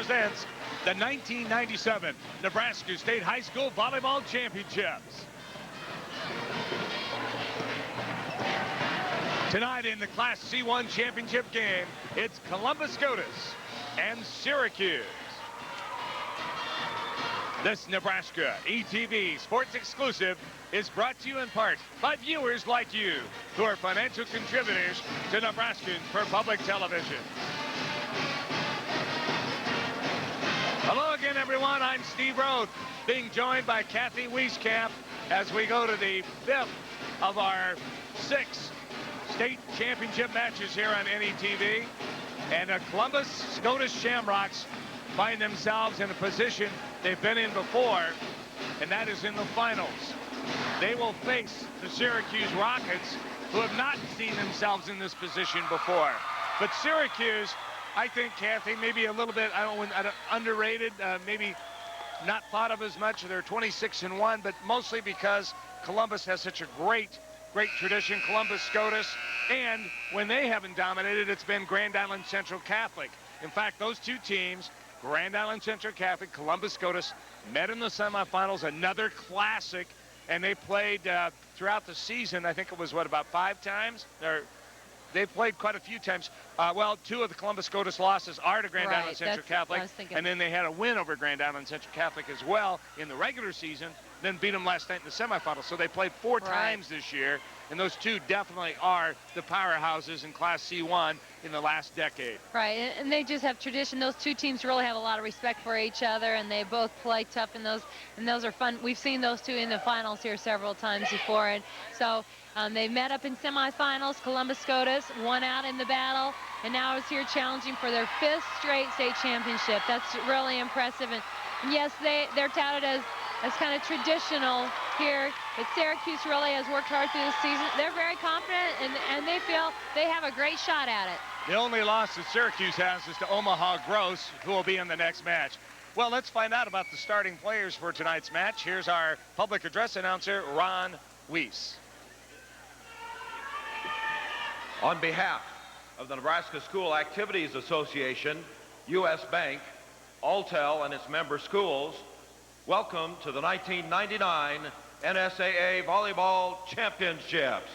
presents the 1997 Nebraska State High School Volleyball Championships. Tonight in the Class C1 championship game, it's Columbus Scotus and Syracuse. This Nebraska ETV Sports Exclusive is brought to you in part by viewers like you, who are financial contributors to Nebraskans for Public Television. Hello again, everyone. I'm Steve Roth, being joined by Kathy Wieskamp as we go to the 5th of our 6 state championship matches here on NETV. And Columbus Scotus Shamrocks find themselves in a position they've been in before, and that is in the finals. They will face the Syracuse Rockets, who have not seen themselves in this position before. But Syracuse, I think, Kathy, maybe a little bit, underrated, maybe not thought of as much. They're 26-1, but mostly because Columbus has such a great tradition, Columbus Scotus, and when they haven't dominated, it's been Grand Island Central Catholic. In fact, those two teams, Grand Island Central Catholic, Columbus Scotus, met in the semifinals, another classic, and they played throughout the season. I think it was, about 5 times? They played quite a few times. Well, 2 of the Columbus Scotus losses are to Grand Island Central Catholic, and then they had a win over Grand Island Central Catholic as well in the regular season, then beat them last night in the semifinals. So they played 4 times this year, and those 2 definitely are the powerhouses in Class C1 in the last decade. Right, and they just have tradition. Those 2 teams really have a lot of respect for each other, and they both play tough, and those are fun. We've seen those 2 in the finals here several times before, and so they met up in semifinals. Columbus Scotus won out in the battle, and now is here challenging for their 5th straight state championship. That's really impressive, and yes, they're touted as kind of traditional here, but Syracuse really has worked hard through the season. They're very confident, and they feel they have a great shot at it. The only loss that Syracuse has is to Omaha Gross, who will be in the next match. Well, let's find out about the starting players for tonight's match. Here's our public address announcer, Ron Weiss. On behalf of the Nebraska School Activities Association, U.S. Bank, Alltel, and its member schools, welcome to the 1999 NSAA Volleyball Championships.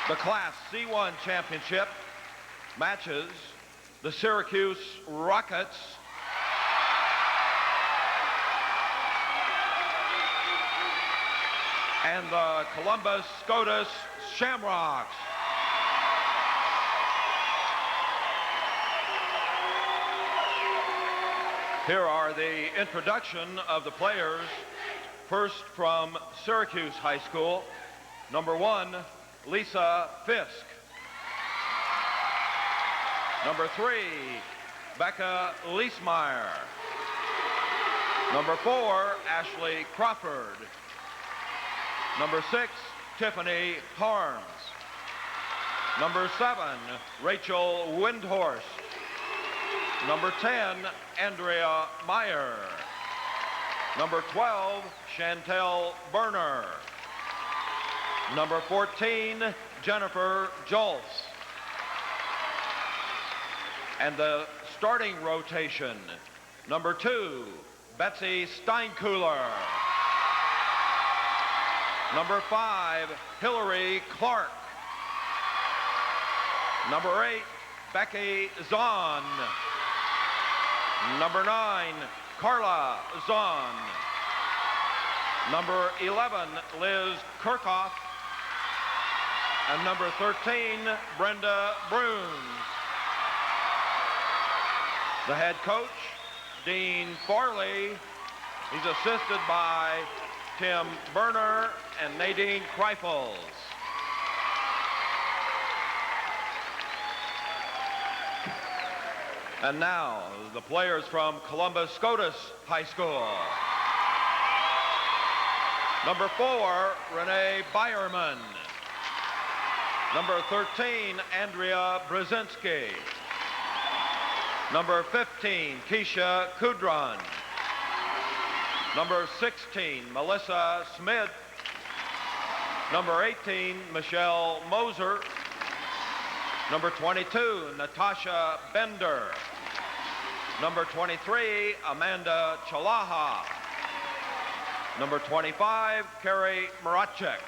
The Class C1 Championship matches the Syracuse Rockets and the Columbus Scotus Shamrocks. Here are the introduction of the players. First from Syracuse High School, number 1, Lisa Fisk. Number 3, Becca Leesmeyer. Number 4, Ashley Crawford. Number 6, Tiffany Harms. Number 7, Rachel Windhorst. Number 10, Andrea Meyer. Number 12, Chantel Berner. Number 14, Jennifer Joltz. And the starting rotation, number 2, Betsy Steinkühler. Number 5, Hillary Clark. Number 8, Becky Zahn. Number 9, Carla Zahn. Number 11, Liz Kirchhoff. And number 13, Brenda Bruns. The head coach, Dean Farley. He's assisted by Tim Berner and Nadine Kreifels. And now, the players from Columbus Scotus High School. Number 4, Renee Byerman. Number 13, Andrea Brzezinski. Number 15, Keisha Kudron. Number 16, Melissa Smith. Number 18, Michelle Moser. Number 22, Natasha Bender. Number 23, Amanda Chalaha. Number 25, Carrie Maracek.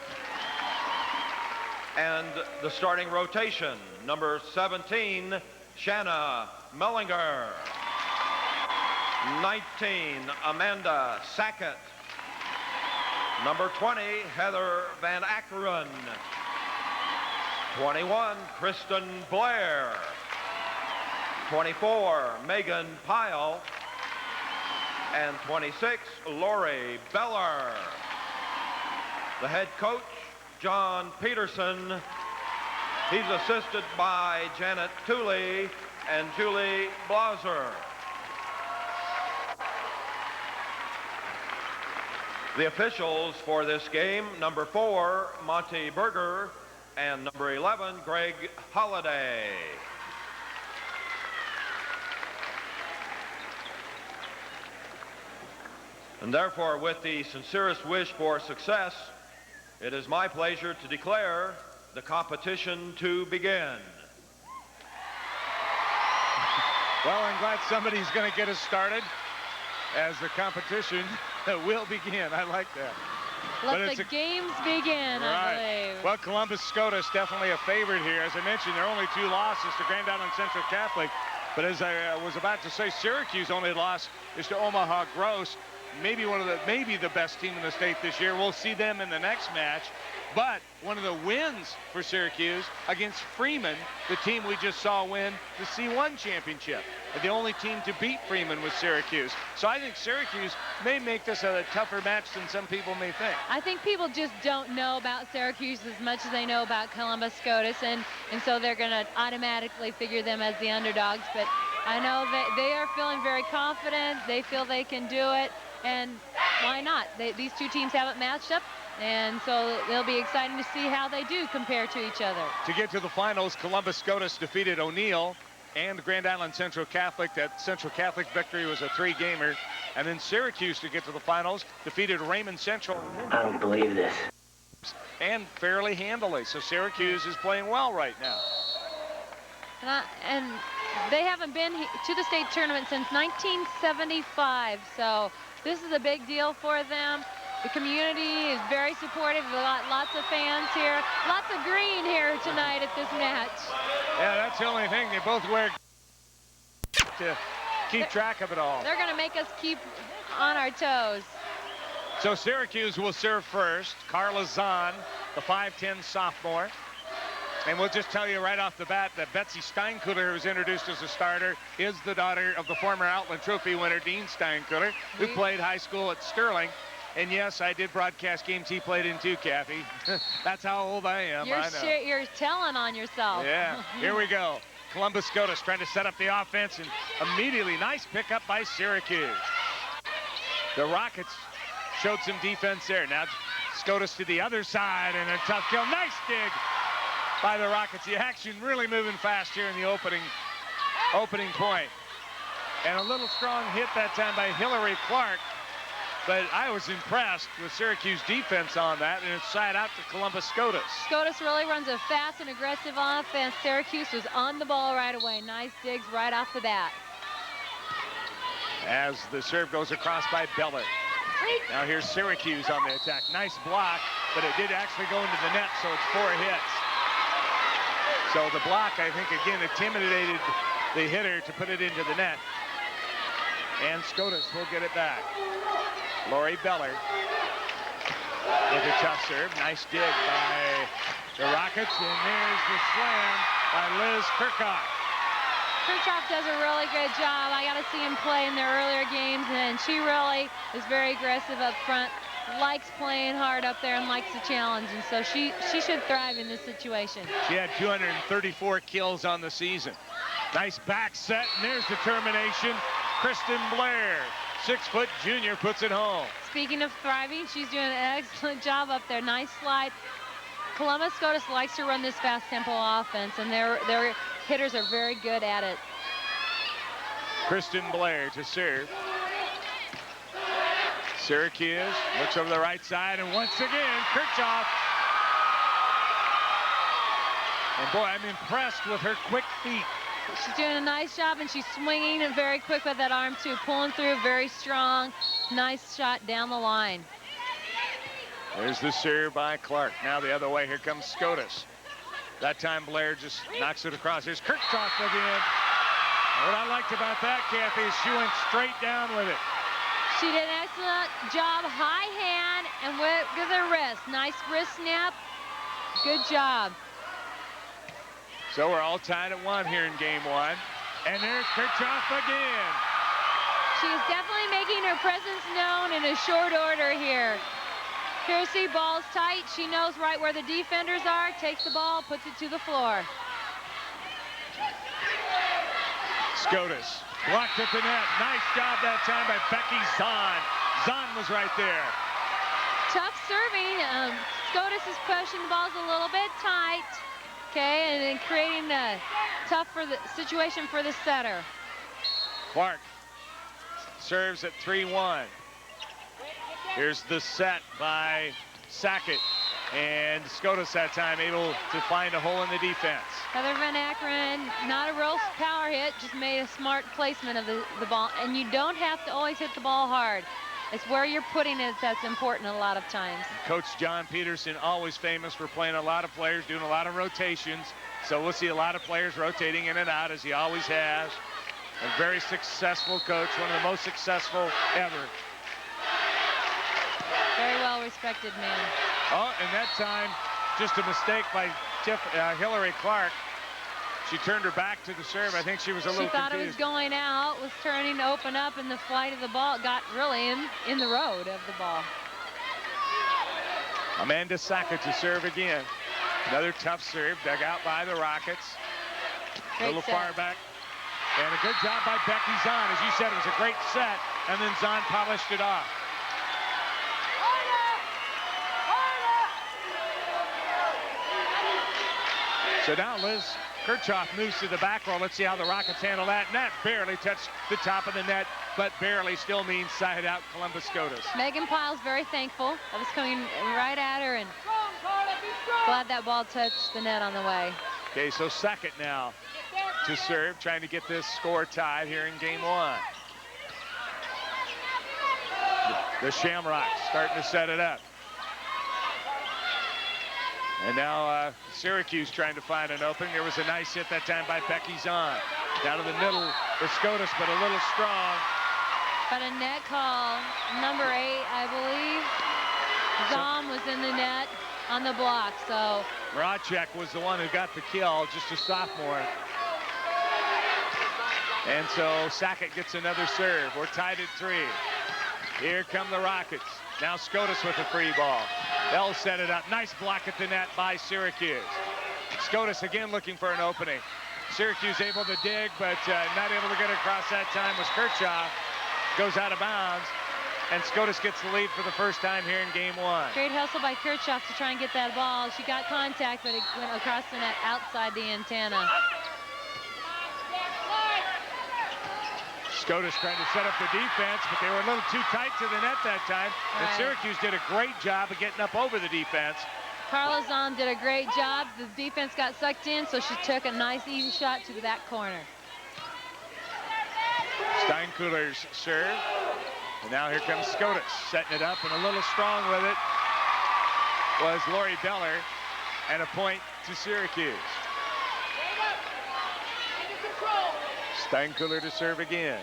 And the starting rotation, number 17, Shanna Mellinger. 19, Amanda Sackett. Number 20, Heather Van Ackeren. 21, Kristen Blair. 24, Megan Pyle. And 26, Lori Beller. The head coach, John Peterson. He's assisted by Janet Tooley and Julie Blauser. The officials for this game, number 4, Monty Berger, and number 11, Greg Holliday. And therefore, with the sincerest wish for success, it is my pleasure to declare the competition to begin. Well, I'm glad somebody's going to get us started as the competition will begin. I like that. Let the games begin, I believe. Well, Columbus Scotus definitely a favorite here. As I mentioned, there are only 2 losses to Grand Island Central Catholic. But as I was about to say, Syracuse only loss is to Omaha Gross. Maybe the best team in the state this year. We'll see them in the next match. But one of the wins for Syracuse against Freeman, the team we just saw win the C1 championship. And the only team to beat Freeman was Syracuse. So I think Syracuse may make this a tougher match than some people may think. I think people just don't know about Syracuse as much as they know about Columbus Scotus, and so they're going to automatically figure them as the underdogs. But I know that they are feeling very confident. They feel they can do it, and why not? These two teams haven't matched up, and so it'll be exciting to see how they do compare to each other. To get to the finals, Columbus Scotus defeated O'Neill and Grand Island Central Catholic. That Central Catholic victory was a 3-gamer. And then Syracuse, to get to the finals, defeated Raymond Central. I don't believe this. And fairly handily. So Syracuse is playing well right now. And they haven't been to the state tournament since 1975. So this is a big deal for them. The community is very supportive. We've got lots of fans here. Lots of green here tonight at this match. Yeah, that's the only thing. They both wear to keep track of it all. They're going to make us keep on our toes. So Syracuse will serve first. Carla Zahn, the 5'10 sophomore. And we'll just tell you right off the bat that Betsy Steinkuhler, who was introduced as a starter, is the daughter of the former Outland Trophy winner, Dean Steinkuhler, who played high school at Sterling. And yes, I did broadcast games he played in too, Kathy. That's how old I am. I know. You're telling on yourself. Yeah, here we go. Columbus Scotus trying to set up the offense, and immediately nice pickup by Syracuse. The Rockets showed some defense there. Now Scotus to the other side, and a tough kill. Nice dig by the Rockets. The action really moving fast here in the opening point. And a little strong hit that time by Hillary Clark. But I was impressed with Syracuse defense on that, and it's side out to Columbus Scotus. Scotus really runs a fast and aggressive offense. Syracuse was on the ball right away. Nice digs right off the bat. As the serve goes across by Beller. Now here's Syracuse on the attack. Nice block, but it did actually go into the net, so it's 4 hits. So the block, I think, again, intimidated the hitter to put it into the net. And Scotus will get it back. Lori Beller with a tough serve. Nice dig by the Rockets, and there's the slam by Liz Kirchhoff. Kirchhoff does a really good job. I got to see him play in their earlier games, and she really is very aggressive up front, likes playing hard up there and likes the challenge, and so she should thrive in this situation. She had 234 kills on the season. Nice back set, and there's the termination. Kristen Blair, 6-foot junior, puts it home. Speaking of thriving, she's doing an excellent job up there. Nice slide. Columbus Scotus likes to run this fast tempo offense, and their hitters are very good at it. Kristen Blair to serve. Syracuse looks over the right side, and once again, Kirchhoff And boy, I'm impressed with her quick feet. She's doing a nice job, and she's swinging and very quick with that arm too, pulling through, very strong. Nice shot down the line. There's the serve by Clark. Now the other way, here comes Scotus. That time Blair just knocks it across. Here's Kirchhoff again. What I liked about that, Kathy, is she went straight down with it. She did an excellent job, high hand, and with her wrist. Nice wrist snap. Good job. So we're all tied at 1 here in game 1. And there's Kirchhoff again. She is definitely making her presence known in a short order here. Piercy, ball's tight. She knows right where the defenders are. Takes the ball, puts it to the floor. Scotus blocked at the net. Nice job that time by Becky Zahn. Zahn was right there. Tough serving. Scotus is pushing the balls a little bit tight. Okay, and then creating a tough situation for the setter. Clark serves at 3-1. Here's the set by Sackett. And Scotus that time able to find a hole in the defense. Heather Van Ackeren, not a real power hit, just made a smart placement of the ball. And you don't have to always hit the ball hard. It's where you're putting it that's important a lot of times. Coach John Peterson, always famous for playing a lot of players, doing a lot of rotations. So we'll see a lot of players rotating in and out, as he always has. A very successful coach, one of the most successful ever. Very well respected man. Oh, and that time, just a mistake by Hillary Clark. She turned her back to the serve. I think she was a little confused. She thought it was going out, was turning to open up, and the flight of the ball got really in the road of the ball. Amanda Sackett to serve again. Another tough serve, dug out by the Rockets. Great a little set. far back. And a good job by Becky Zahn. As you said, it was a great set, and then Zahn polished it off. So now Liz Kirchhoff moves to the back row. Let's see how the Rockets handle that. Net barely touched the top of the net, but barely still means side out Columbus Scotus. Megan Piles very thankful. That was coming right at her, and glad that ball touched the net on the way. Okay, so Sackett now to serve, trying to get this score tied here in game 1. The Shamrocks starting to set it up. And now Syracuse trying to find an opening. There was a nice hit that time by Becky Zahn. Down to the middle for Scotus, but a little strong. But a net call, number 8, I believe. Zahn was in the net on the block, so. Maracek was the one who got the kill, just a sophomore. And so Sackett gets another serve. We're tied at 3. Here come the Rockets. Now Scotus with a free ball. They'll set it up. Nice block at the net by Syracuse. Scotus again looking for an opening. Syracuse able to dig, but not able to get across that time was Kirchhoff. Goes out of bounds, and Scotus gets the lead for the first time here in game 1. Great hustle by Kirchhoff to try and get that ball. She got contact, but it went across the net outside the antenna. Scotus trying to set up the defense, but they were a little too tight to the net that time. And Right. Syracuse did a great job of getting up over the defense. Carla Zahn did a great job. The defense got sucked in, so she took a nice, easy shot to the back corner. Steinkuller's serve. And now here comes Scotus, setting it up, and a little strong with it was Lori Beller, and a point to Syracuse. Steinkuller to serve again.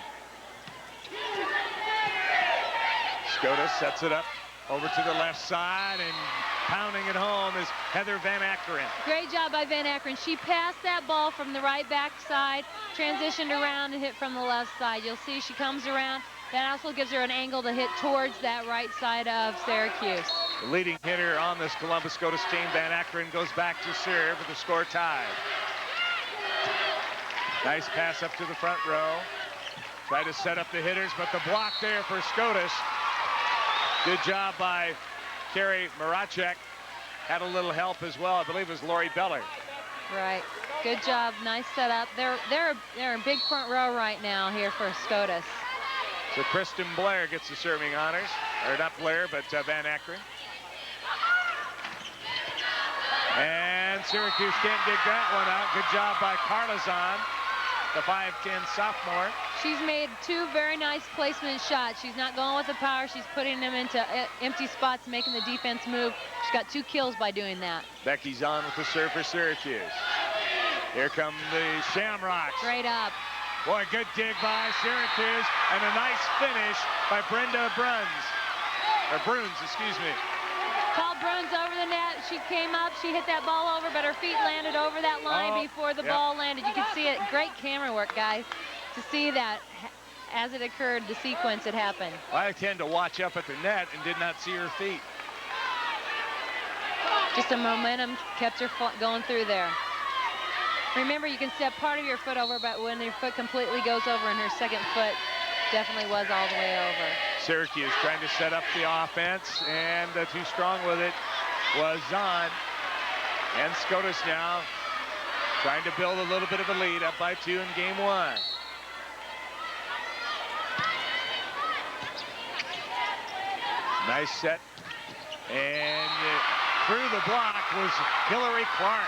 Scotus sets it up over to the left side, and pounding it home is Heather Van Ackeren. Great job by Van Ackeren. She passed that ball from the right back side, transitioned around and hit from the left side. You'll see she comes around. That also gives her an angle to hit towards that right side of Syracuse. The leading hitter on this Columbus Scotus team, Van Ackeren, goes back to serve with the score tied. Nice pass up to the front row. Try to set up the hitters, but the block there for Scotus. Good job by Carrie Maracek. Had a little help as well. I believe it was Lori Beller. Right. Good job. Nice setup. They're in big front row right now here for Scotus. So Kristen Blair gets the serving honors. Or not Blair, but Van Ackeren. And Syracuse can't dig that one out. Good job by Carlazon, the 5'10 sophomore. She's made 2 very nice placement shots. She's not going with the power. She's putting them into empty spots, making the defense move. She's got 2 kills by doing that. Becky's on with the serve for Syracuse. Here come the Shamrocks. Straight up. Boy, good dig by Syracuse, and a nice finish by Brenda Bruns. Or Bruns, excuse me. Paul Bruns over the net. She came up. She hit that ball over, but her feet landed over that line before the ball landed. You can see it. Great camera work, guys, to see that as it occurred, the sequence that happened. I tend to watch up at the net and did not see her feet. Just a momentum kept her going through there. Remember, you can step part of your foot over, but when your foot completely goes over, and her second foot definitely was all the way over. Syracuse trying to set up the offense, and too strong with it was Zahn. And Scotus now trying to build a little bit of a lead, up by 2 in game 1. Nice set. And through the block was Hillary Clark.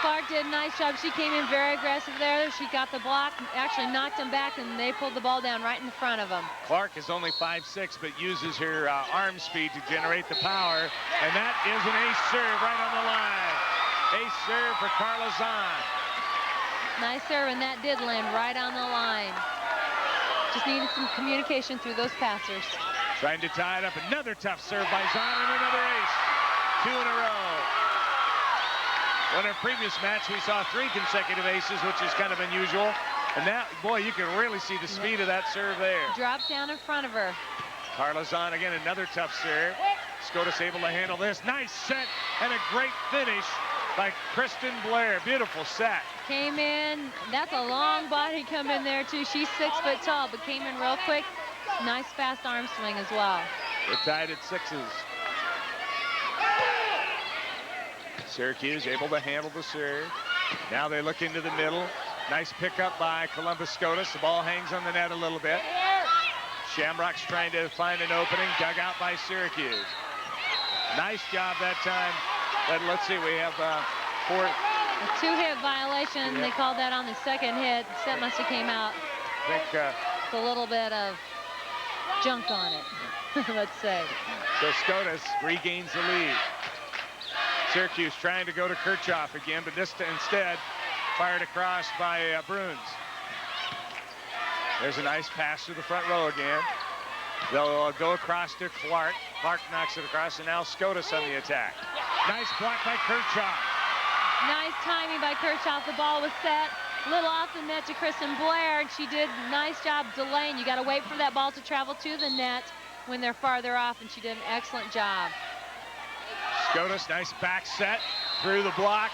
Clark did a nice job. She came in very aggressive there. She got the block, actually knocked him back, and they pulled the ball down right in front of him. Clark is only 5'6", but uses her arm speed to generate the power. And that is an ace serve right on the line. Ace serve for Carla Zahn. Nice serve, and that did land right on the line. Just needed some communication through those passers. Trying to tie it up. Another tough serve by Zahn, and another ace. 2 in a row. In our previous match, we saw 3 consecutive aces, which is kind of unusual. And that, boy, you can really see the speed of that serve there. Dropped down in front of her. Carla Zahn again, another tough serve. Scotus able to handle this. Nice set and a great finish by Kristen Blair. Beautiful set. Came in. That's a long body come in there, too. She's 6 foot tall, but came in real quick. Nice fast arm swing as well. We're tied at 6s. Syracuse able to handle the serve. Now they look into the middle. Nice pickup by Columbus Scotus. The ball hangs on the net a little bit. Shamrocks trying to find an opening. Dug out by Syracuse. Nice job that time. But let's see, we have 4. A 2-hit violation. They called that on the second hit. The set must have came out. I think with a little bit of junk on it, let's say. So Scotus regains the lead. Syracuse trying to go to Kirchhoff again, but this instead fired across by Bruns. There's a nice pass to the front row again. They'll go across to Clark. Clark knocks it across, and now Scotus on the attack. Nice block by Kirchhoff. Nice timing by Kirchhoff. The ball was set a little off the net to Kristen Blair, and she did a nice job delaying. You got to wait for that ball to travel to the net when they're farther off, and she did an excellent job. Scotus, nice back set through the block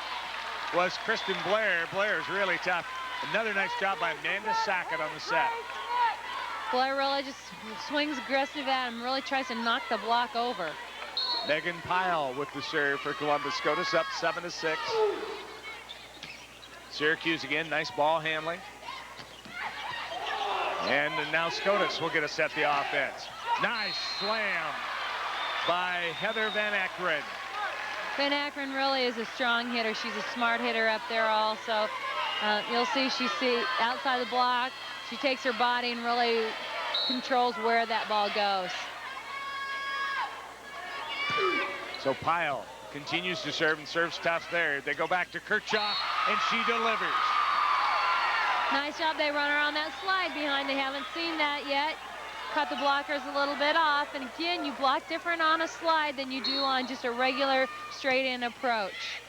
was Kristen Blair. Blair is really tough. Another nice job by Amanda Sackett on the set. Blair really just swings aggressive at him, really tries to knock the block over. Megan Pyle with the serve for Columbus. Scotus up 7-6. Syracuse again, nice ball handling. And now Scotus will get a set the offense. Nice slam by Heather Van Akron. Van Akron really is a strong hitter. She's a smart hitter up there also. You'll see she outside the block. She takes her body and really controls where that ball goes. So Pyle continues to serve and serves tough there. They go back to Kirchhoff, and she delivers. Nice job. They run her on that slide behind. They haven't seen that yet. Cut the blockers a little bit off. And again, you block different on a slide than you do on just a regular straight-in approach.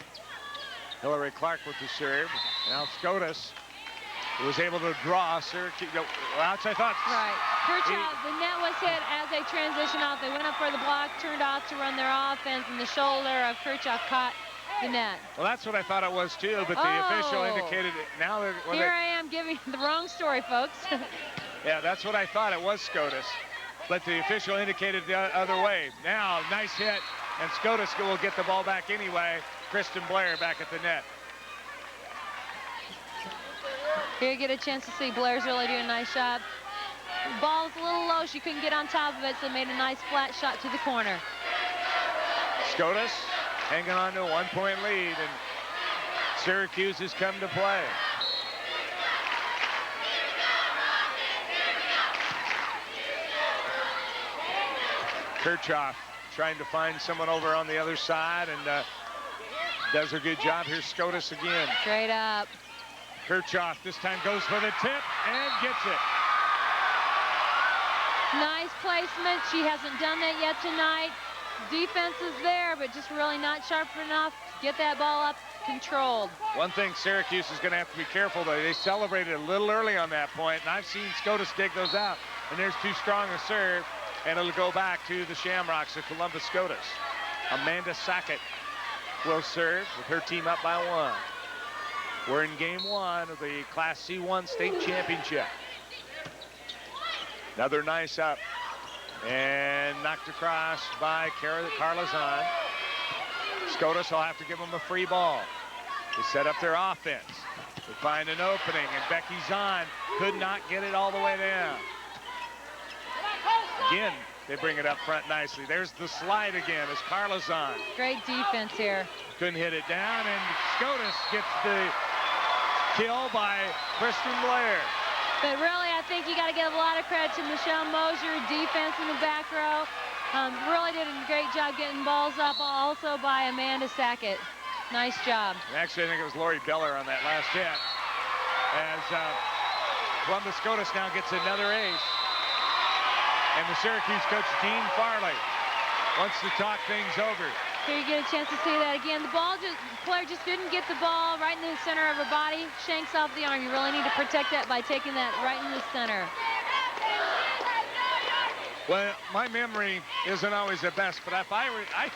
Hillary Clark with the serve. Now Scotus was able to draw Syracuse. Outside thoughts. Right. Kirchhoff, the net was hit as they transitioned off. They went up for the block, turned off to run their offense, and the shoulder of Kirchhoff caught the net. Well, that's what I thought it was too, but the official indicated it. Now here I am giving the wrong story, folks. Yeah, that's what I thought. It was Scotus, but the official indicated the other way. Now, nice hit, and Scotus will get the ball back anyway. Kristen Blair back at the net. Here you get a chance to see Blair's really doing a nice job. The ball's a little low. She couldn't get on top of it, so made a nice flat shot to the corner. Scotus hanging on to a 1-point lead, and Syracuse has come to play. Kirchhoff trying to find someone over on the other side, and does a good job. Here's Scotus again. Straight up. Kirchhoff this time goes for the tip and gets it. Nice placement. She hasn't done that yet tonight. Defense is there, but just really not sharp enough to get that ball up controlled. One thing Syracuse is going to have to be careful, though. They celebrated a little early on that point, and I've seen Scotus dig those out. And there's too strong a serve, and it'll go back to the Shamrocks of Columbus Scotus. Amanda Sackett will serve with her team up by 1. We're in game 1 of the Class C1 state championship. Another nice up and knocked across by Carla Zahn. Scotus will have to give them a free ball to set up their offense. They find an opening, and Becky Zahn could not get it all the way down. Again, they bring it up front nicely. There's the slide again as Carla Zahn. Great defense here. Couldn't hit it down, and Scotus gets the kill by Kristen Blair. But really, I think you got to give a lot of credit to Michelle Mosier, defense in the back row. Really did a great job getting balls up, also by Amanda Sackett. Nice job. Actually, I think it was Lori Beller on that last hit. As Columbus Scotus now gets another ace. And the Syracuse coach, Dean Farley, wants to talk things over. Here you get a chance to see that again. The player just didn't get the ball right in the center of her body. Shanks off the arm. You really need to protect that by taking that right in the center. Well, my memory isn't always the best, but I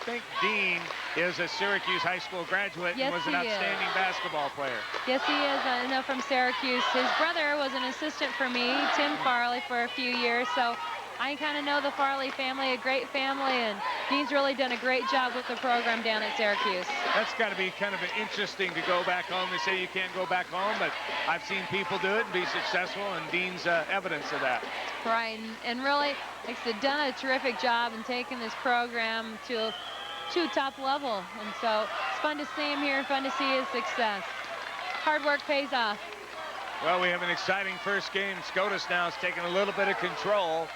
think Dean is a Syracuse high school graduate and was an outstanding basketball player. Yes, he is. I know from Syracuse. His brother was an assistant for me, Tim Farley, for a few years. So I kind of know the Farley family, a great family, and Dean's really done a great job with the program down at Syracuse. That's got to be kind of interesting to go back home. They say you can't go back home, but I've seen people do it and be successful, and Dean's evidence of that. Right, and really, they've done a terrific job in taking this program to a top level, and so it's fun to see him here and fun to see his success. Hard work pays off. Well, we have an exciting first game. Scotus now is taking a little bit of control.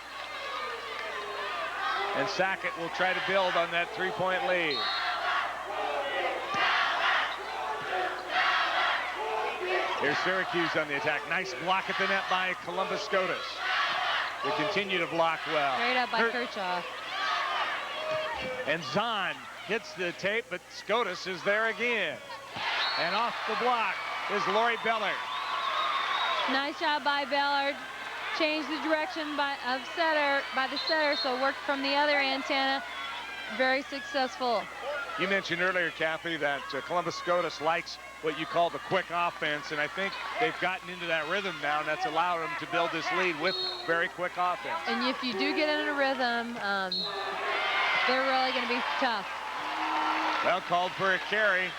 And Sackett will try to build on that three-point lead. Here's Syracuse on the attack. Nice block at the net by Columbus Scotus. They continue to block well. Straight up by Kirchhoff. And Zahn hits the tape, but Scotus is there again. And off the block is Lori Beller. Nice job by Bellard. Changed the direction by the setter, so worked from the other antenna. Very successful. You mentioned earlier, Kathy, that Columbus Scotus likes what you call the quick offense, and I think they've gotten into that rhythm now, and that's allowed them to build this lead with very quick offense. And if you do get in a rhythm, they're really going to be tough. Well, called for a carry,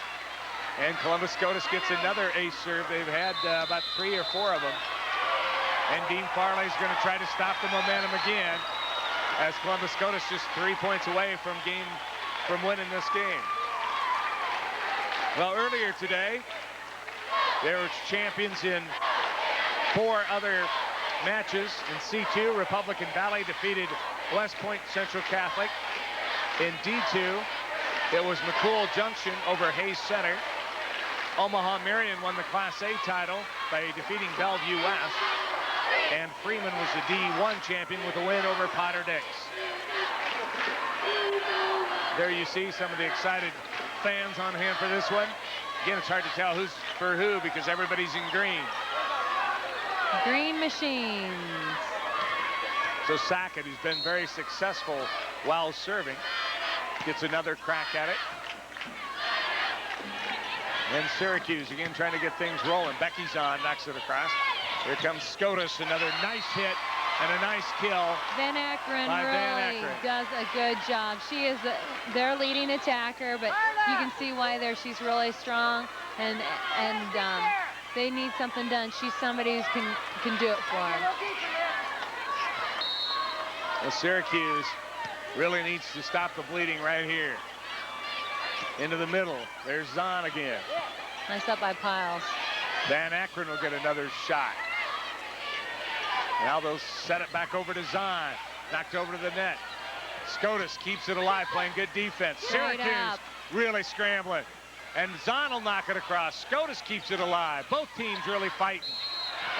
and Columbus Scotus gets another ace serve. They've had about 3 or 4 of them. And Dean Farley's going to try to stop the momentum again, as Columbus Scotus just 3 points away from winning this game. Well, earlier today, they were champions in 4 other matches. In C2, Republican Valley defeated West Point Central Catholic. In D2, it was McCool Junction over Hayes Center. Omaha Marion won the Class A title by defeating Bellevue West. And Freeman was the D1 champion with a win over Potter Dix. There you see some of the excited fans on hand for this one. Again, it's hard to tell who's for who because everybody's in green. Green machines. So Sackett, who's been very successful while serving, gets another crack at it. And Syracuse again trying to get things rolling. Becky's on, knocks it across. Here comes Scotus, another nice hit and a nice kill. Van Akkeren really does a good job. She is their leading attacker, but you can see why she's really strong, and they need something done. She's somebody who can do it for them. Well, Syracuse really needs to stop the bleeding right here. Into the middle. There's Zahn again. Nice up by Piles. Van Akron will get another shot. Now they'll set it back over to Zahn. Knocked over to the net. Scotus keeps it alive, playing good defense. Syracuse really scrambling. And Zahn will knock it across. Scotus keeps it alive. Both teams really fighting.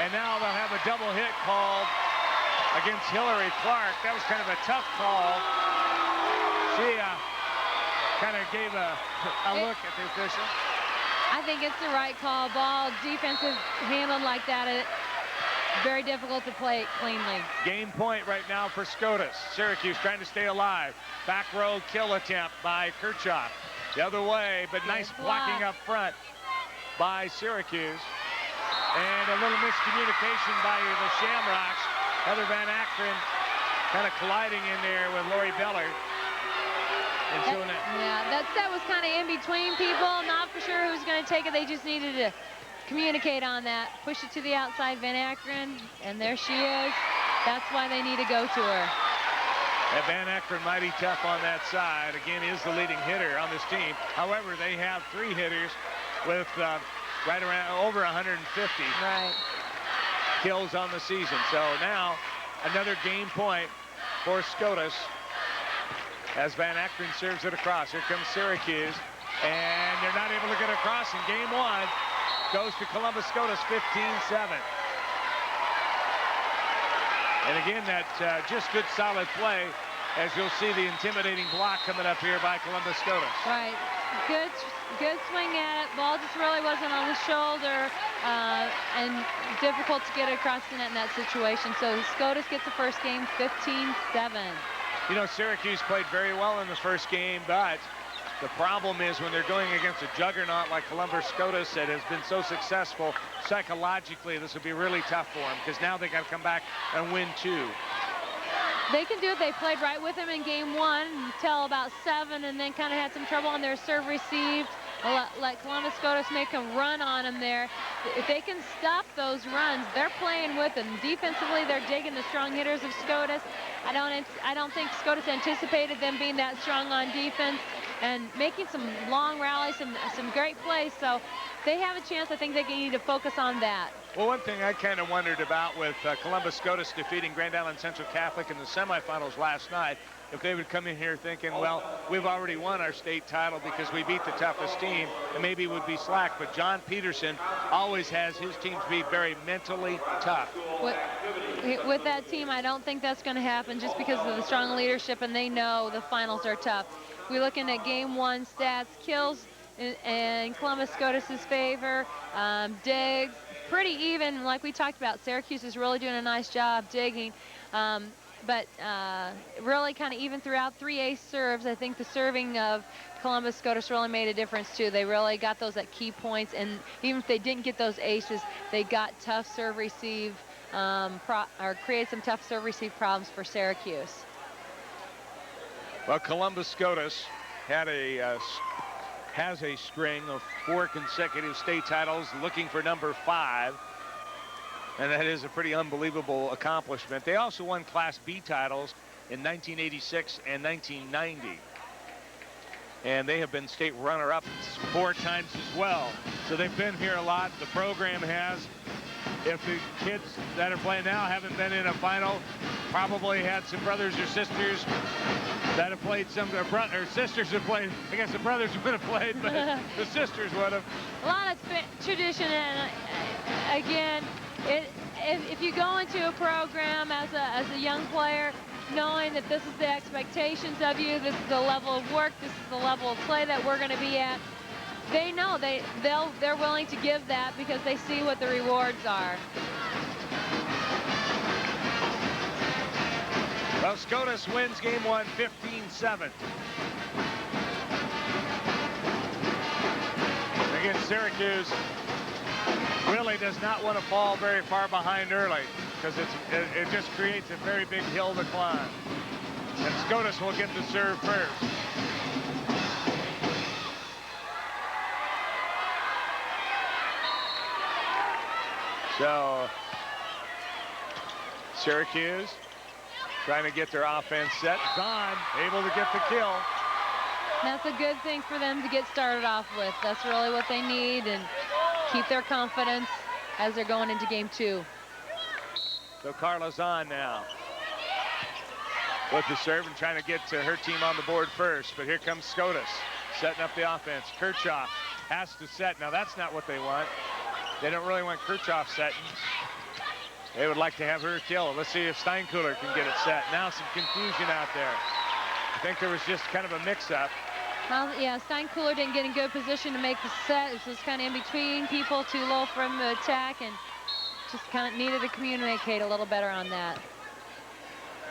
And now they'll have a double hit called against Hillary Clark. That was kind of a tough call. She kind of gave a look at the official. I think it's the right call. Ball defensive handled like that. Very difficult to play cleanly. Game point right now for Scotus. Syracuse trying to stay alive. Back row kill attempt by Kirchhoff. The other way, but nice blocking up front by Syracuse. And a little miscommunication by the Shamrocks. Heather Van Akron kind of colliding in there with Lori Beller. That set was kind of in between people. Not for sure who's going to take it. They just needed to communicate on that. Push it to the outside, Van Akron, and there she is. That's why they need to go to her. And Van Akron mighty tough on that side. Again, is the leading hitter on this team. However, they have 3 hitters with right around over 150 kills on the season. So now another game point for Scotus as Van Akron serves it across. Here comes Syracuse, and they're not able to get across in game 1. Goes to Columbus Scotus 15-7. And again, that just good solid play, as you'll see the intimidating block coming up here by Columbus Scotus. Right. Good swing at it. Ball just really wasn't on the shoulder, and difficult to get across the net in that situation. So Scotus gets the first game 15-7. You know, Syracuse played very well in the first game, but the problem is when they're going against a juggernaut like Columbus Scotus that has been so successful, psychologically this will be really tough for them, because now they got to come back and win 2. They can do it. They played right with them in game 1 until about 7, and then kind of had some trouble on their serve received. Let Columbus Scotus make a run on them there. If they can stop those runs, they're playing with them. Defensively, they're digging the strong hitters of Scotus. I don't think Scotus anticipated them being that strong on defense and making some long rallies, some great plays. So they have a chance. I think they need to focus on that. Well, one thing I kind of wondered about with Columbus Scotus defeating Grand Island Central Catholic in the semifinals last night, if they would come in here thinking, well, we've already won our state title because we beat the toughest team, and maybe it would be slack. But John Peterson always has his teams be very mentally tough. With that team, I don't think that's going to happen just because of the strong leadership, and they know the finals are tough. We're looking at game 1 stats, kills in Columbus Scotus's favor, digs, pretty even, like we talked about. Syracuse is really doing a nice job digging. But really kind of even throughout. 3 ace serves. I think the serving of Columbus Scotus really made a difference too. They really got those at key points, and even if they didn't get those aces, they got tough serve receive or created some tough serve receive problems for Syracuse. Well, Columbus Scotus has a string of 4 consecutive state titles, looking for number 5. And that is a pretty unbelievable accomplishment. They also won Class B titles in 1986 and 1990. And they have been state runner-up 4 times as well. So they've been here a lot. The program has. If the kids that are playing now haven't been in a final, probably had some brothers or sisters that have played some, or sisters have played. I guess the brothers would have played, but the sisters would have. A lot of tradition, and again, if you go into a program as a young player, knowing that this is the expectations of you, this is the level of work, this is the level of play that we're going to be at, they know they're willing to give that because they see what the rewards are. Well, Scotus wins game 1, 15-7. Again, Syracuse really does not want to fall very far behind early, because it just creates a very big hill to climb. And Scotus will get the serve first. So Syracuse trying to get their offense set. Zahn able to get the kill. That's a good thing for them to get started off with. That's really what they need, and keep their confidence as they're going into game 2. So Carla's on now with the serve and trying to get to her team on the board first. But here comes Scotus setting up the offense. Kirchhoff has to set. Now that's not what they want. They don't really want Kirchhoff setting. They would like to have her kill. Let's see if Steinkühler can get it set. Now some confusion out there. I think there was just kind of a mix-up. Well, yeah, Steinkühler didn't get in good position to make the set. It was kind of in between people, too low from the attack, and just kind of needed to communicate a little better on that.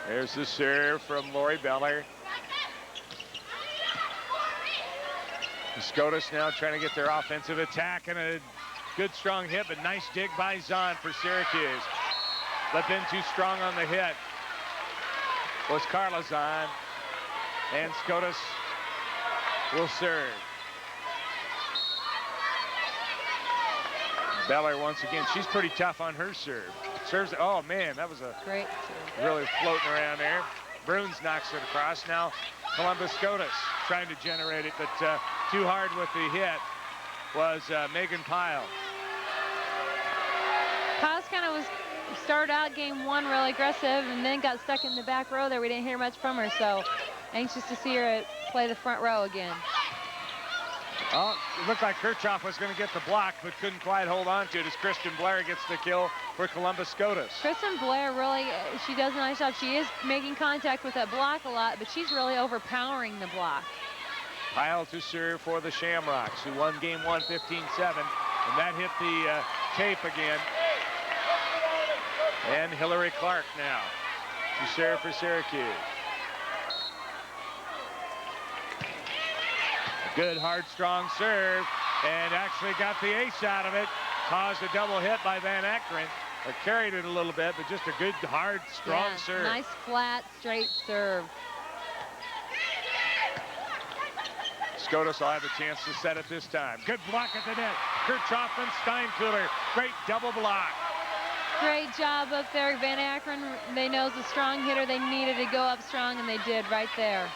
There's the serve from Lori Beller. Scotus now trying to get their offensive attack, and a good strong hit, but nice dig by Zahn for Syracuse. But then too strong on the hit was Carla Zahn, and Scotus will serve. Beller once again, she's pretty tough on her serve. Serves, oh man, that was a great serve. Really floating around there. Bruns knocks it across. Now Columbus Scotus trying to generate it, but too hard with the hit was Megan Pyle. Pyle's kind of started out game 1 really aggressive and then got stuck in the back row there. We didn't hear much from her, so anxious to see her play the front row again. Oh, it looked like Kirchhoff was going to get the block, but couldn't quite hold on to it as Kristen Blair gets the kill for Columbus Scotus. Kristen Blair really, she does a nice job. She is making contact with that block a lot, but she's really overpowering the block. Pyle to serve for the Shamrocks, who won game 1 15-7, and that hit the tape again. And Hillary Clark now to serve for Syracuse. Good, hard, strong serve, and actually got the ace out of it. Caused a double hit by Van Ackeren. Or carried it a little bit, but just a good, hard, strong serve. Nice, flat, straight serve. Scotus will have a chance to set it this time. Good block at the net. Kirchhoff and Steinkühler. Great double block. Great job up there. Van Ackeren, they know is a strong hitter. They needed to go up strong, and they did right there.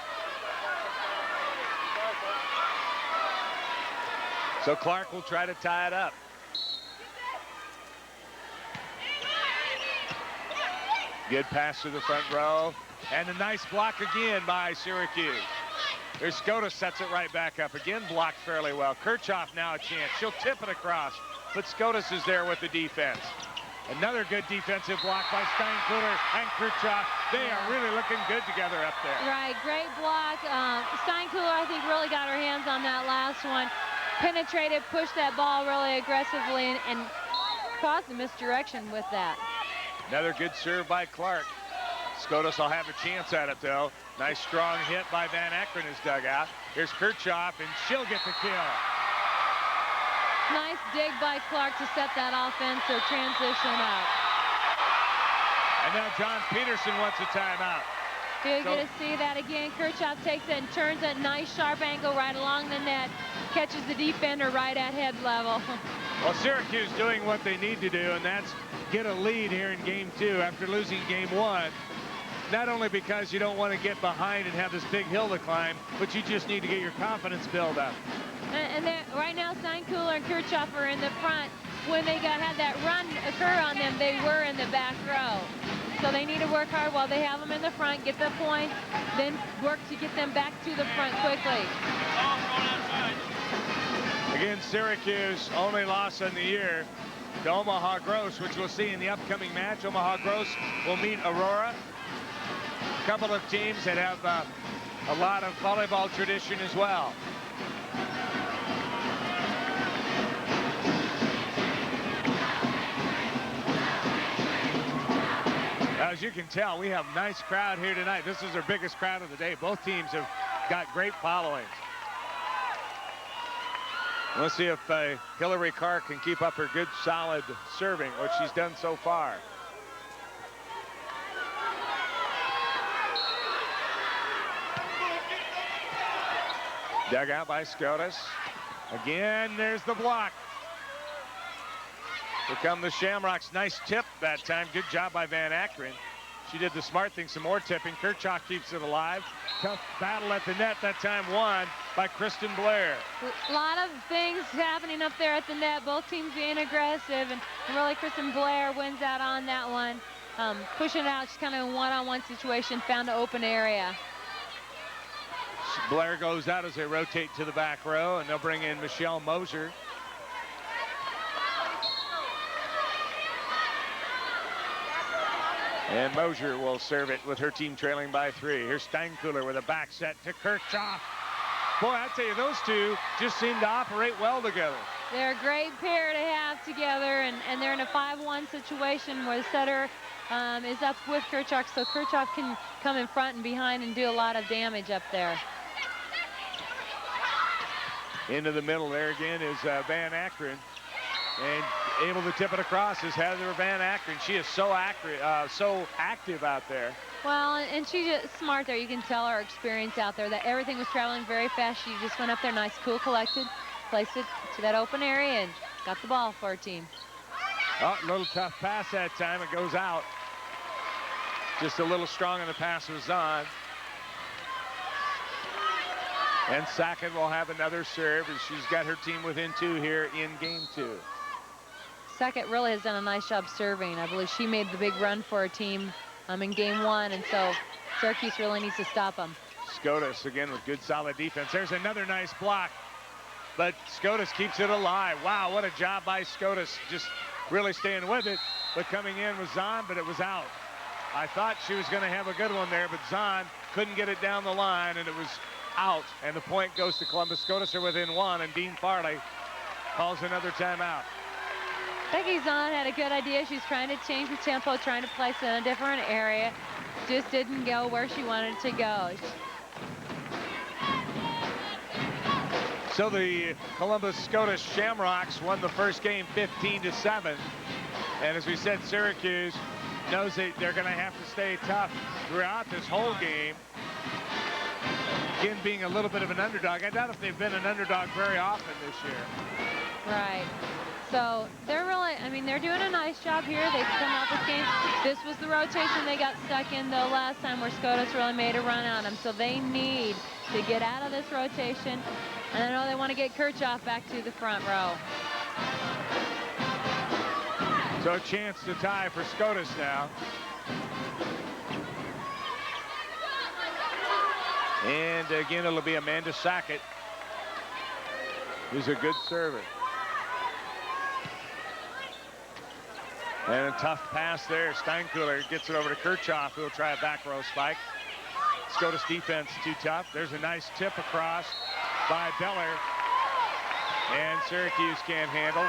So Clark will try to tie it up. Good pass to the front row. And a nice block again by Syracuse. There's Scotus, sets it right back up. Again, blocked fairly well. Kirchhoff now a chance. She'll tip it across, but Scotus is there with the defense. Another good defensive block by Steinkühler and Kirchhoff. They are really looking good together up there. Right, great block. Steinkühler, I think, really got her hands on that last one. Penetrated, pushed that ball really aggressively, and caused a misdirection with that. Another good serve by Clark. Scotus will have a chance at it, though. Nice strong hit by Van Ackeren, his dugout. Here's Kirchhoff, and she'll get the kill. Nice dig by Clark to set that offensive transition up. And now John Peterson wants a timeout. Good to see that again. Kirchhoff takes it and turns that nice sharp angle right along the net. Catches the defender right at head level. Well, Syracuse doing what they need to do, and that's get a lead here in game 2 after losing game 1. Not only because you don't want to get behind and have this big hill to climb, but you just need to get your confidence build up. And right now, Steinkühler and Kirchhoff are in the front. When they had that run occur on them, they were in the back row. So they need to work hard while they have them in the front, get the point, then work to get them back to the front quickly. Again, Syracuse only loss on the year to Omaha Gross, which we'll see in the upcoming match. Omaha Gross will meet Aurora. A couple of teams that have a lot of volleyball tradition as well. As you can tell, we have a nice crowd here tonight. This is our biggest crowd of the day. Both teams have got great followings. Let's see if Hillary Clark can keep up her good, solid serving, which she's done so far. Dug out by Scotus. Again, there's the block. Here come the Shamrocks. Nice tip that time. Good job by Van Ackeren. She did the smart thing, some more tipping. Kirchhoff keeps it alive. Tough battle at the net, that time won by Kristen Blair. A lot of things happening up there at the net, both teams being aggressive, and really Kristen Blair wins out on that one. Pushing it out, she's kind of in a one-on-one situation, found an open area. Blair goes out as they rotate to the back row, and they'll bring in Michelle Moser. And Moser will serve it with her team trailing by 3. Here's Steinkuhler with a back set to Kirchhoff. Boy, I tell you, those two just seem to operate well together. They're a great pair to have together, and they're in a 5-1 situation where the setter is up with Kirchhoff, so Kirchhoff can come in front and behind and do a lot of damage up there. Into the middle there again is Van Akron, and able to tip it across is Heather Van Akron. She is so active out there. Well, and she's just smart there. You can tell her experience out there, that everything was traveling very fast. She just went up there nice, cool, collected, placed it to that open area, and got the ball for her team. Oh, a little tough pass that time. It goes out. Just a little strong in the pass was on. And Sackett will have another serve as she's got her team within 2 here in game 2. Sackett really has done a nice job serving. I believe she made the big run for her team in game 1, and so Syracuse really needs to stop them. Scotus again with good solid defense. There's another nice block, but Scotus keeps it alive. Wow, what a job by Scotus, just really staying with it. But coming in was Zahn, but it was out. I thought she was going to have a good one there, but Zahn couldn't get it down the line, and it was out. And the point goes to Columbus. Scotus are within 1, and Dean Farley calls another timeout. Becky Zahn had a good idea. She's trying to change the tempo, trying to place it in a different area. Just didn't go where she wanted to go. So the Columbus Scotus Shamrocks won the first game 15-7. And as we said, Syracuse knows that they're going to have to stay tough throughout this whole game. Again, being a little bit of an underdog. I doubt if they've been an underdog very often this year. Right. So they're really, I mean, they're doing a nice job here. They've come out this game. This was the rotation they got stuck in, though, last time where Scotus really made a run on them. So they need to get out of this rotation. And I know they want to get Kirchhoff back to the front row. So a chance to tie for Scotus now. And again, it'll be Amanda Sackett, who's a good server. And a tough pass there. Steinkuhler gets it over to Kirchhoff, who'll try a back row spike. Scotus defense too tough. There's a nice tip across by Beller. And Syracuse can't handle.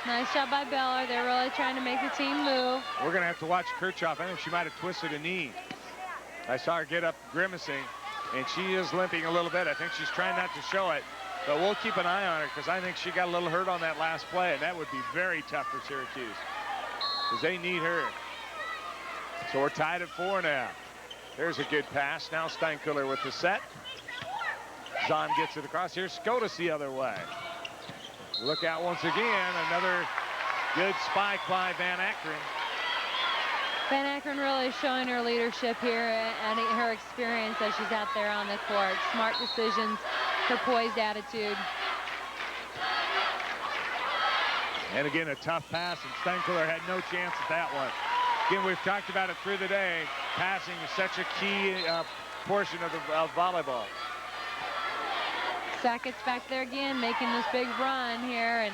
Nice job by Beller. They're really trying to make the team move. We're going to have to watch Kirchhoff. I think she might have twisted a knee. I saw her get up grimacing, and she is limping a little bit. I think she's trying not to show it, but we'll keep an eye on her because I think she got a little hurt on that last play, and that would be very tough for Syracuse because they need her. So we're tied at 4 now. There's a good pass. Now Steinkuhler with the set. Zahn gets it across. Here's Scotus the other way. Look out once again. Another good spike by Van Akron. Van Akron really showing her leadership here and her experience as she's out there on the court. Smart decisions, her poised attitude. And again, a tough pass, and Steinkuhler had no chance at that one. Again, we've talked about it through the day. Passing is such a key portion of volleyball. Sackett's back there again, making this big run here, and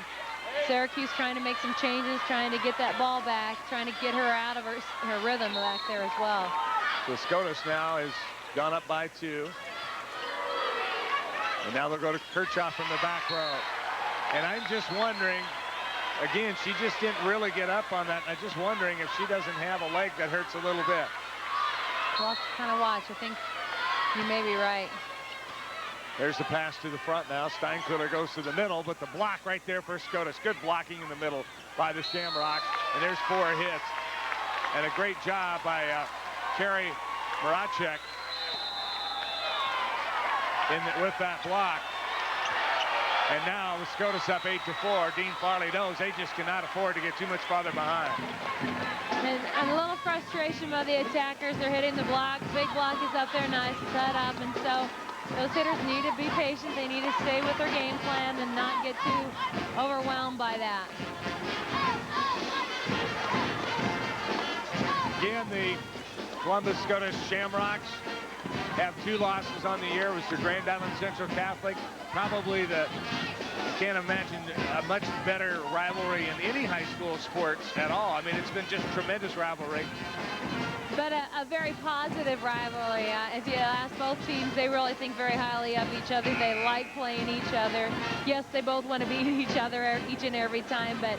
Syracuse trying to make some changes, trying to get that ball back, trying to get her out of her rhythm back there as well. So Scotus now has gone up by 2. And now they'll go to Kirchhoff from the back row. And I'm just wondering, again, she just didn't really get up on that. I'm just wondering if she doesn't have a leg that hurts a little bit. We'll have to kind of watch. I think you may be right. There's the pass to the front now. Steinkuhler goes to the middle, but the block right there for Scotus. Good blocking in the middle by the Shamrocks. And there's 4 hits. And a great job by Carrie Maracek with that block. And now with Scotus up 8-4, Dean Farley knows they just cannot afford to get too much farther behind. And a little frustrating frustration by the attackers. They're hitting the block. Big block is up there, nice set up, and so those hitters need to be patient. They need to stay with their game plan and not get too overwhelmed by that. Again, the Columbus Scotus Shamrocks have 2 losses on the year. It was their Grand Island Central Catholic. Probably can't imagine a much better rivalry in any high school sports at all. I mean, it's been just tremendous rivalry. But a very positive rivalry. If you ask both teams, they really think very highly of each other. They like playing each other. Yes, they both want to beat each other each and every time, but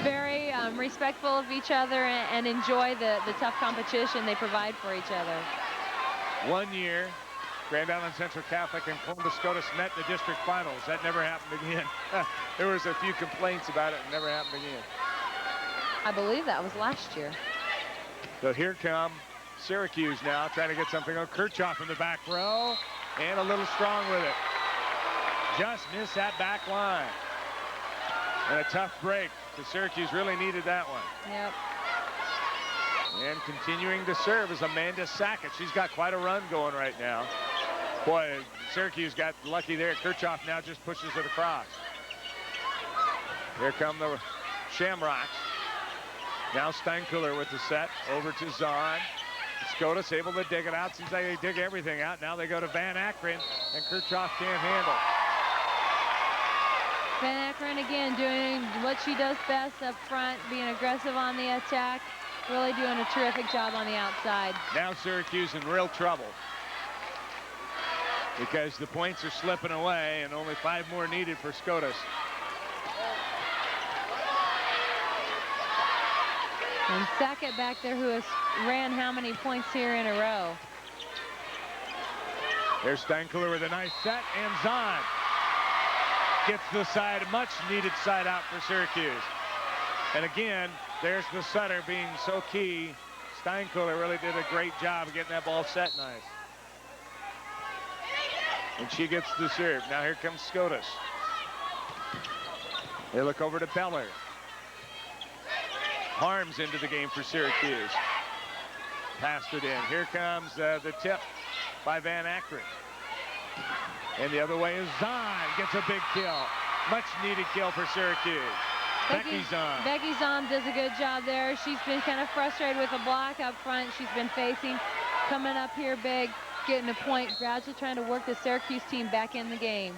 very respectful of each other and enjoy the tough competition they provide for each other. 1 year, Grand Island Central Catholic and Columbus Scotus met in the district finals. That never happened again. There was a few complaints about it. It never happened again. I believe that was last year. So here come Syracuse now, trying to get something on Kirchhoff in the back row, and a little strong with it. Just missed that back line. And a tough break, because Syracuse really needed that one. Yep. And continuing to serve is Amanda Sackett. She's got quite a run going right now. Boy, Syracuse got lucky there. Kirchhoff now just pushes it across. Here come the Shamrocks. Now Steinkuhler with the set over to Zahn. Scotus able to dig it out. Seems like they dig everything out. Now they go to Van Akron, and Kirchhoff can't handle. Van Akron again doing what she does best up front, being aggressive on the attack. Really doing a terrific job on the outside. Now Syracuse in real trouble, because the points are slipping away and only 5 more needed for Scotus. And Sackett back there, who has ran how many points here in a row. There's Steinkuhler with a nice set, and Zahn gets the side, much needed side out for Syracuse. And again, there's the setter being so key. Steinkuhler really did a great job of getting that ball set nice. And she gets the serve. Now here comes Scotus. They look over to Beller. Harms into the game for Syracuse. Passed it in. Here comes the tip by Van Akron. And the other way is Zahn. Gets a big kill. Much needed kill for Syracuse. Becky Zahn. Becky Zahn does a good job there. She's been kind of frustrated with the block up front. She's been facing, coming up here big, getting a point, gradually trying to work the Syracuse team back in the game.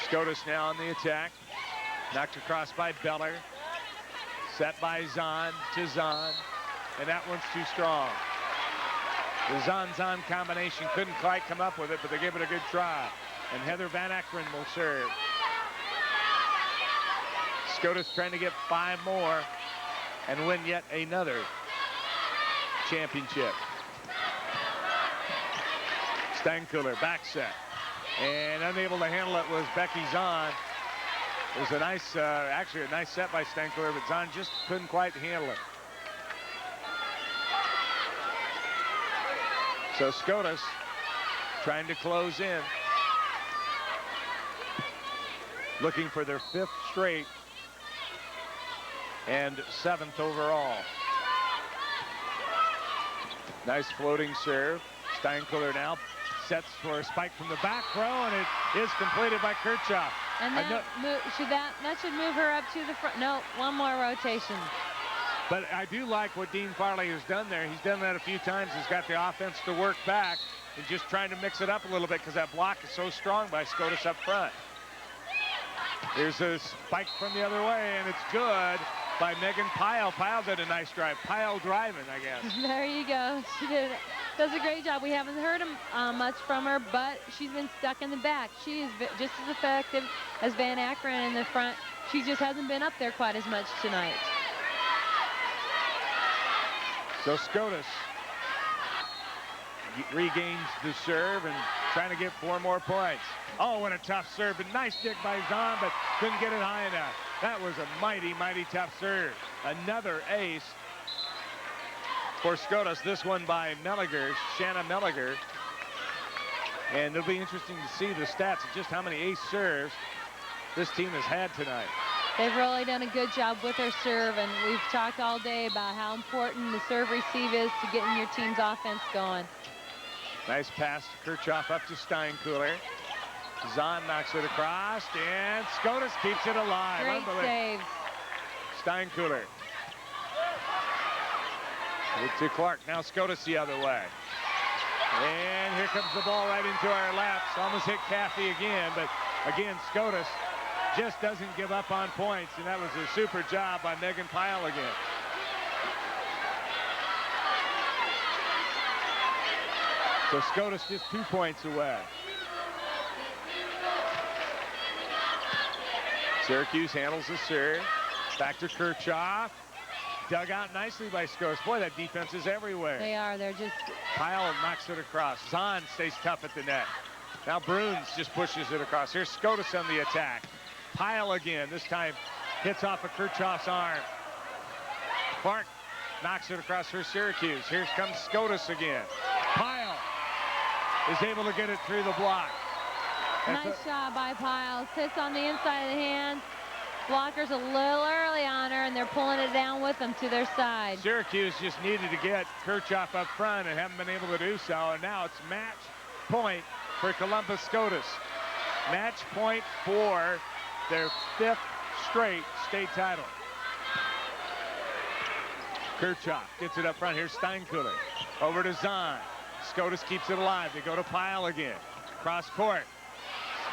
Scotus now on the attack. Knocked across by Beller. Set by Zahn to Zahn. And that one's too strong. The Zahn-Zahn combination couldn't quite come up with it, but they gave it a good try. And Heather Van Akron will serve. Scotus trying to get 5 more and win yet another championship. Steinkuhler back set, and unable to handle it was Becky Zahn. It was a nice, actually a nice set by Steinkuhler, but Zahn just couldn't quite handle it. So Scotus trying to close in, looking for their 5th straight and 7th overall. Nice floating serve. Steinkuhler now sets for a spike from the back row, and it is completed by Kirchhoff. And that should move her up to the front. No, one more rotation. But I do like what Dean Farley has done there. He's done that a few times. He's got the offense to work back and just trying to mix it up a little bit, because that block is so strong by Scotus up front. Here's a spike from the other way, and it's good by Megan Pyle. Pyle did a nice drive. Pyle driving, I guess. There you go. She does a great job. We haven't heard much from her, but she's been stuck in the back. She is just as effective as Van Akron in the front. She just hasn't been up there quite as much tonight. So Scotus regains the serve and trying to get 4 more points. Oh, what a tough serve. A nice dig by Zahn, but couldn't get it high enough. That was a mighty, mighty tough serve. Another ace for Scotus. This one by Melliger, Shanna Melliger. And it'll be interesting to see the stats of just how many ace serves this team has had tonight. They've really done a good job with their serve, and we've talked all day about how important the serve receive is to getting your team's offense going. Nice pass to Kirchhoff up to Steinkuhler. Zahn knocks it across, and Scotus keeps it alive. Great save. Steinkuhler. To Clark. Now Scotus the other way. And here comes the ball right into our laps. Almost hit Kathy again, but again, Scotus just doesn't give up on points, and that was a super job by Megan Pyle again. So Scotus just 2 points away. Syracuse handles the serve. Back to Kirchhoff. Dug out nicely by Scotus. Boy, that defense is everywhere. They are. They're just... Pyle knocks it across. Zahn stays tough at the net. Now Bruns just pushes it across. Here's Scotus on the attack. Pyle again. This time hits off of Kirchhoff's arm. Clark knocks it across for Syracuse. Here comes Scotus again. Pyle is able to get it through the block. Nice job by Pyle. Sits on the inside of the hand. Blocker's a little early on her, and they're pulling it down with them to their side. Syracuse just needed to get Kirchhoff up front and haven't been able to do so. And now it's match point for Columbus Scotus. Match point for their 5th straight state title. Kirchhoff gets it up front. Here's Steinkuhler. Over to Zahn. Scotus keeps it alive. They go to Pyle again. Cross court.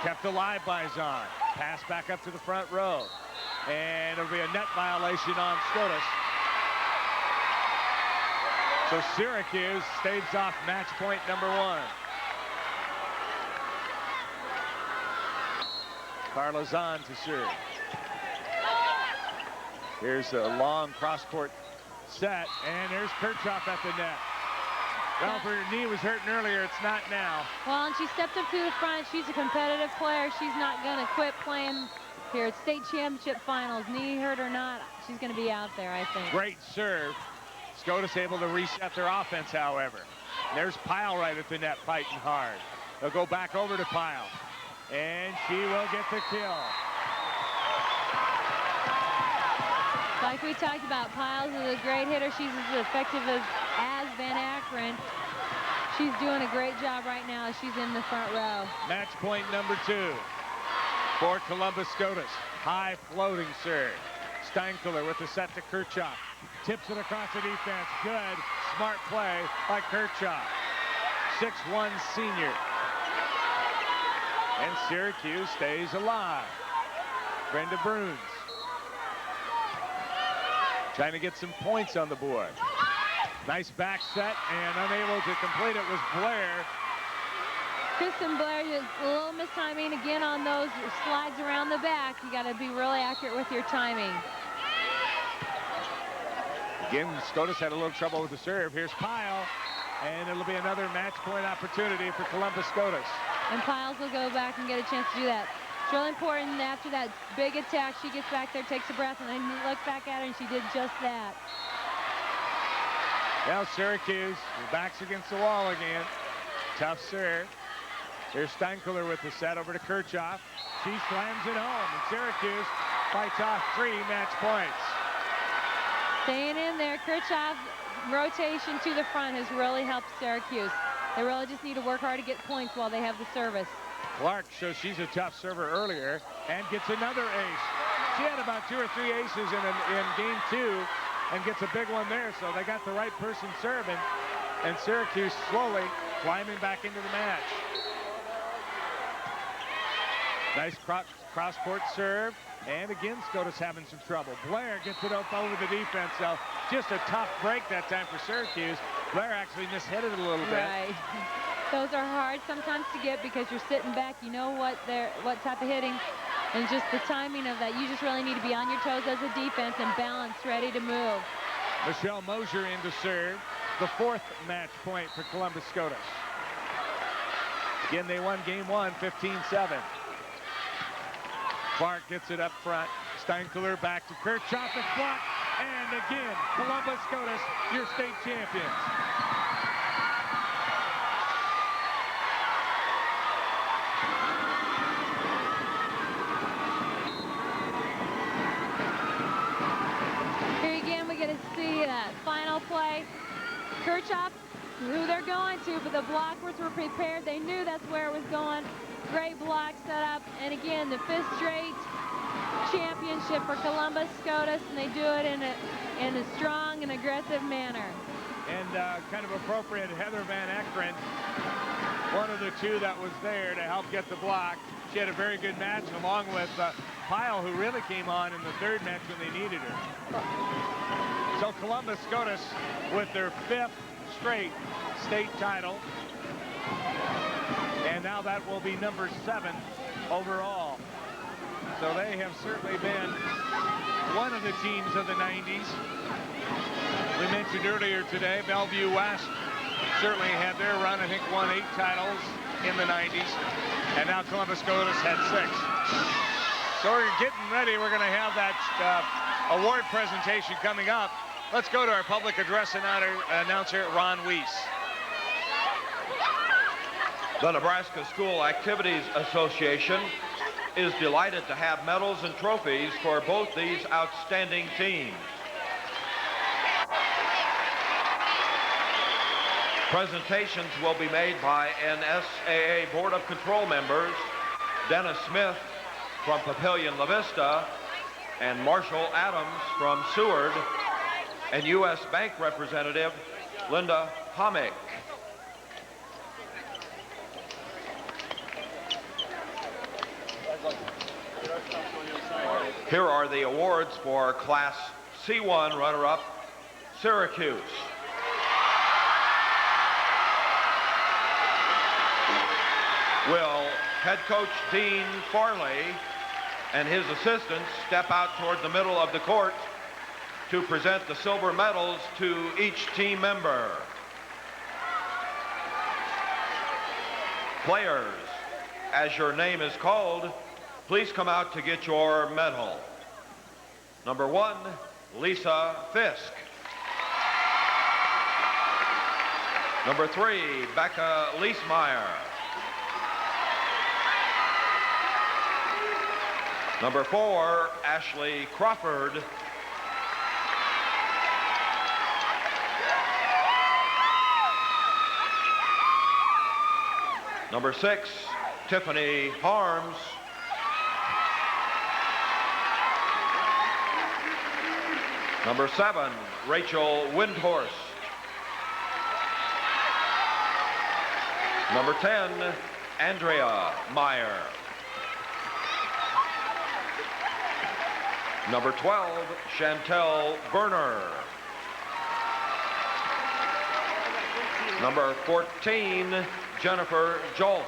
Kept alive by Zahn. Pass back up to the front row. And it'll be a net violation on Scotus. So Syracuse staves off match point number 1. Carla Zahn to serve. Here's a long cross-court set, and there's Kirchhoff at the net. Well, if her knee was hurting earlier, it's not now. Well, and she stepped up to the front. She's a competitive player. She's not going to quit playing here at state championship finals. Knee hurt or not, she's going to be out there, I think. Great serve. Scotus able to reset their offense, however. There's Pyle right at the net, fighting hard. They'll go back over to Pyle, and she will get the kill. Like we talked about, Piles is a great hitter. She's as effective as Van Akron. She's doing a great job right now as she's in the front row. Match point number 2 for Columbus Scotus. High floating serve. Steinkuhler with the set to Kirchhoff. Tips it across the defense. Good, smart play by Kirchhoff. 6'1" senior. And Syracuse stays alive. Brenda Bruns trying to get some points on the board. Nice back set, and unable to complete it was Blair. Kristen Blair, just a little mistiming again on those slides around the back. You got to be really accurate with your timing. Again, Scotus had a little trouble with the serve. Here's Pyle, and it'll be another match point opportunity for Columbus Scotus. And Piles will go back and get a chance to do that. It's really important after that big attack, she gets back there, takes a breath, and then looks back at her, and she did just that. Now Syracuse, backs against the wall again. Tough serve. Here's Steinkuhler with the set over to Kirchhoff. She slams it home, and Syracuse fights off 3 match points. Staying in there, Kirchhoff's rotation to the front has really helped Syracuse. They really just need to work hard to get points while they have the service. Clark shows she's a tough server earlier and gets another ace. She had about 2 or 3 aces in game 2 and gets a big one there, so they got the right person serving, and Syracuse slowly climbing back into the match. Nice cross-court serve, and again Scotus having some trouble. Blair gets it up over the defense, so just a tough break that time for Syracuse. Blair actually mishit it a little bit. Right. Those are hard sometimes to get because you're sitting back, you know what type of hitting, and just the timing of that. You just really need to be on your toes as a defense and balanced, ready to move. Michelle Mosier in to serve, the 4th match point for Columbus Scotus. Again, they won game 1, 15-7. Clark gets it up front. Steinkuhler back to Kirchhoff and block. And again, Columbus Scotus, your state champions. play. Kirchhoff, who they're going to, but the blockers were prepared. They knew that's where it was going. Great block set up, and again, the 5th straight championship for Columbus Scotus, and they do it in a strong and aggressive manner. And kind of appropriate, Heather Van Ekeren, one of the two that was there to help get the block. She had a very good match, along with Pyle, who really came on in the 3rd match when they needed her. So Columbus Scotus with their 5th straight state title. And now that will be number 7 overall. So they have certainly been one of the teams of the 90s. We mentioned earlier today, Bellevue West certainly had their run. I think won 8 titles in the 90s. And now Columbus Scotus had 6. So we're getting ready. We're going to have that award presentation coming up. Let's go to our public address announcer, Ron Weiss. The Nebraska School Activities Association is delighted to have medals and trophies for both these outstanding teams. Presentations will be made by NSAA Board of Control members Dennis Smith from Papillion La Vista and Marshall Adams from Seward, and U.S. Bank representative Linda Homick. Here are the awards for Class C1 runner-up, Syracuse. Will head coach Dean Farley and his assistants step out toward the middle of the court to present the silver medals to each team member. Players, as your name is called, please come out to get your medal. Number 1, Lisa Fisk. Number 3, Becca Leesmeyer. Number 4, Ashley Crawford. Number 6, Tiffany Harms. Number 7, Rachel Windhorst. Number 10, Andrea Meyer. Number 12, Chantel Berner. Number 14, Jennifer Joltz.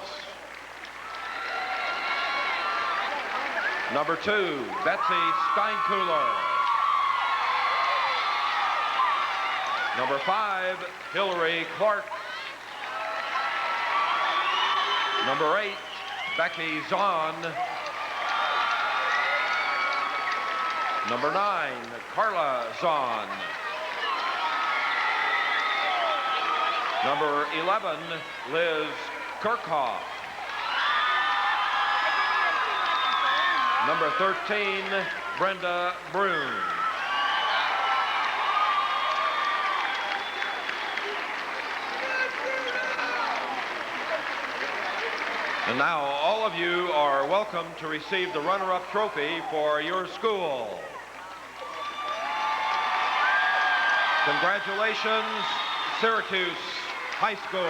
Number 2, Betsy Steinkühler. Number 5, Hillary Clark. Number 8, Becky Zahn. Number 9, Carla Zahn. Number 11, Liz Kirchhoff. Number 13, Brenda Brune. And now all of you are welcome to receive the runner-up trophy for your school. Congratulations, Syracuse High School.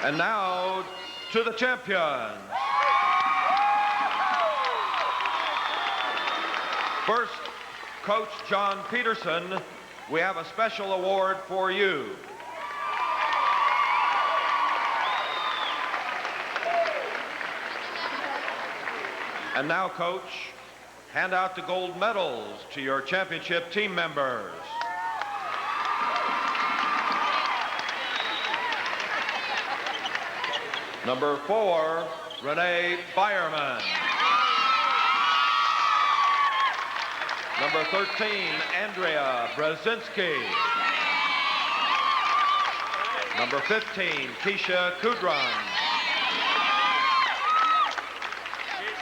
And now to the champions. First, Coach John Peterson, we have a special award for you. And now, Coach, hand out the gold medals to your championship team members. Number 4, Renee Byerman. Number 13, Andrea Brzezinski. Number 15, Keisha Kudron.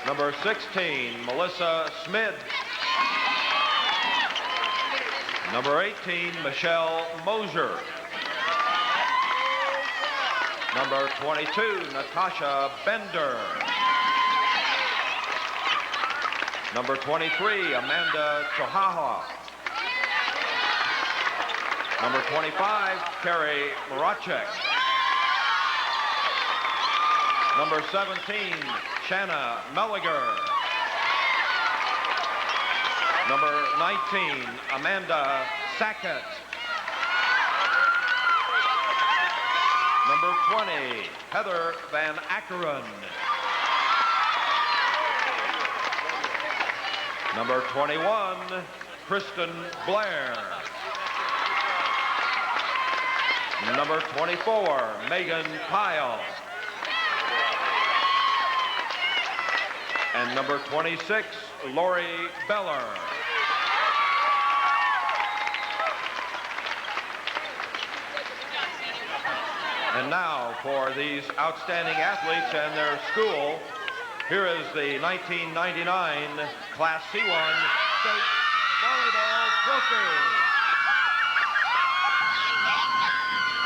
Number 16, Melissa Smid. Number 18, Michelle Moser. Number 22, Natasha Bender. Number 23, Amanda Chohaha. Number 25, Carrie Moracek. Number 17, Shanna Melliger. Number 19, Amanda Sackett. Number 20, Heather Van Ackeren. Number 21, Kristen Blair. Number 24, Megan Pyle. And number 26, Lori Beller. And now for these outstanding athletes and their school, here is the 1999 Class C1 State Volleyball Trophy.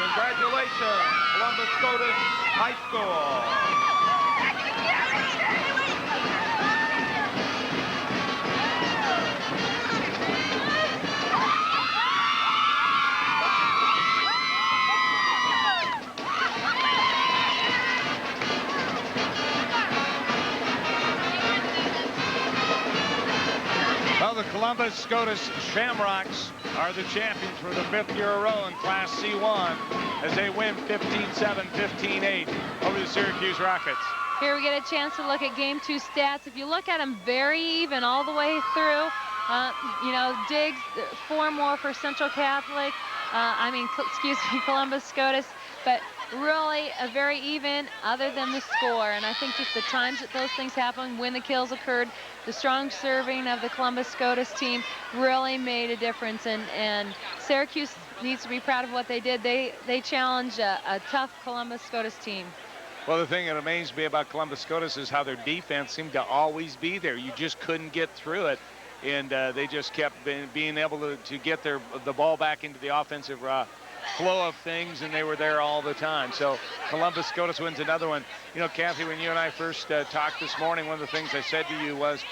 Congratulations, Columbus Scotus High School. Well, the Columbus Scotus Shamrocks are the champions for the 5th year in a row in Class C1 as they win 15-7, 15-8 over the Syracuse Rockets. Here we get a chance to look at Game 2 stats. If you look at them, very even all the way through. You know, Diggs, 4 more for Central Catholic. Columbus Scotus. But really a very even other than the score. And I think just the times that those things happen, when the kills occurred, the strong serving of the Columbus Scotus team really made a difference. And Syracuse needs to be proud of what they did. They challenged a tough Columbus Scotus team. Well, the thing that amazed me about Columbus Scotus is how their defense seemed to always be there. You just couldn't get through it. And they just kept being able to get the ball back into the offensive flow of things, and they were there all the time. So Columbus Scotus wins another one. You know, Kathy, when you and I first talked this morning, one of the things I said to you was,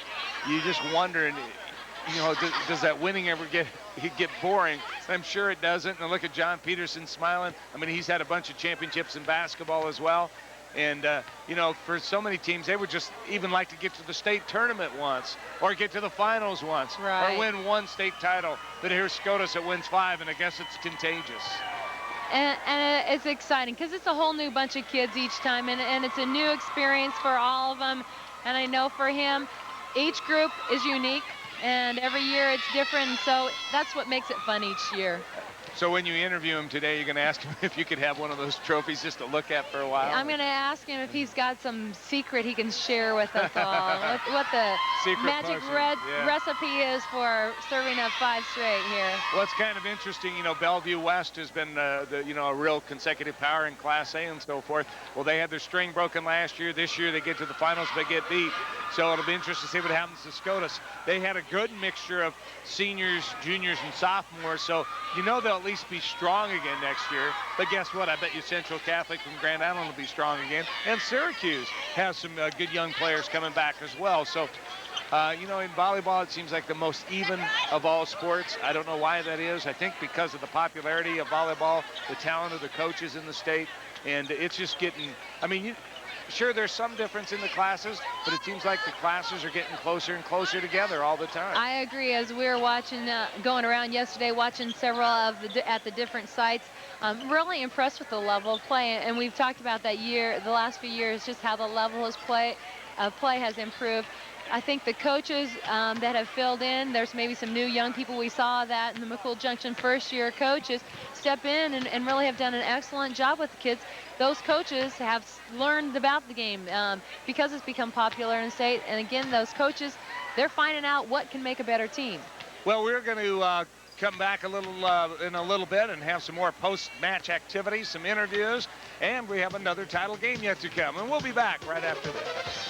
you just wonder, you know, does that winning ever get boring? I'm sure it doesn't. And look at John Peterson smiling. I mean, he's had a bunch of championships in basketball as well. And, you know, for so many teams, they would just even like to get to the state tournament once or get to the finals once or win 1 state title. But here's Scotus that wins 5, and I guess it's contagious. And it's exciting because it's a whole new bunch of kids each time, and it's a new experience for all of them. And I know for him, each group is unique, and every year it's different. And so that's what makes it fun each year. So when you interview him today, you're going to ask him if you could have one of those trophies just to look at for a while? I'm going to ask him if he's got some secret he can share with us all. what the secret magic recipe is for serving up 5 straight here. Well, it's kind of interesting. You know, Bellevue West has been, a real consecutive power in Class A and so forth. Well, they had their string broken last year. This year they get to the finals, but get beat. So it'll be interesting to see what happens to Scotus. They had a good mixture of seniors, juniors, and sophomores. So you know they'll at least be strong again next year. But guess what? I bet you Central Catholic from Grand Island will be strong again. And Syracuse has some good young players coming back as well. So, you know, in volleyball, it seems like the most even of all sports. I don't know why that is. I think because of the popularity of volleyball, the talent of the coaches in the state. And it's just getting, I mean, sure, there's some difference in the classes, but it seems like the classes are getting closer and closer together all the time. I agree. As we were watching, going around yesterday, watching several of at the different sites, really impressed with the level of play. And we've talked about that the last few years, just how the level of play has improved. I think the coaches that have filled in, there's maybe some new young people. We saw that in the McCool Junction first-year coaches step in and really have done an excellent job with the kids. Those coaches have learned about the game because it's become popular in the state. And again, those coaches, they're finding out what can make a better team. Well, we're going to come back in a little bit and have some more post-match activities, some interviews, and we have another title game yet to come. And we'll be back right after this.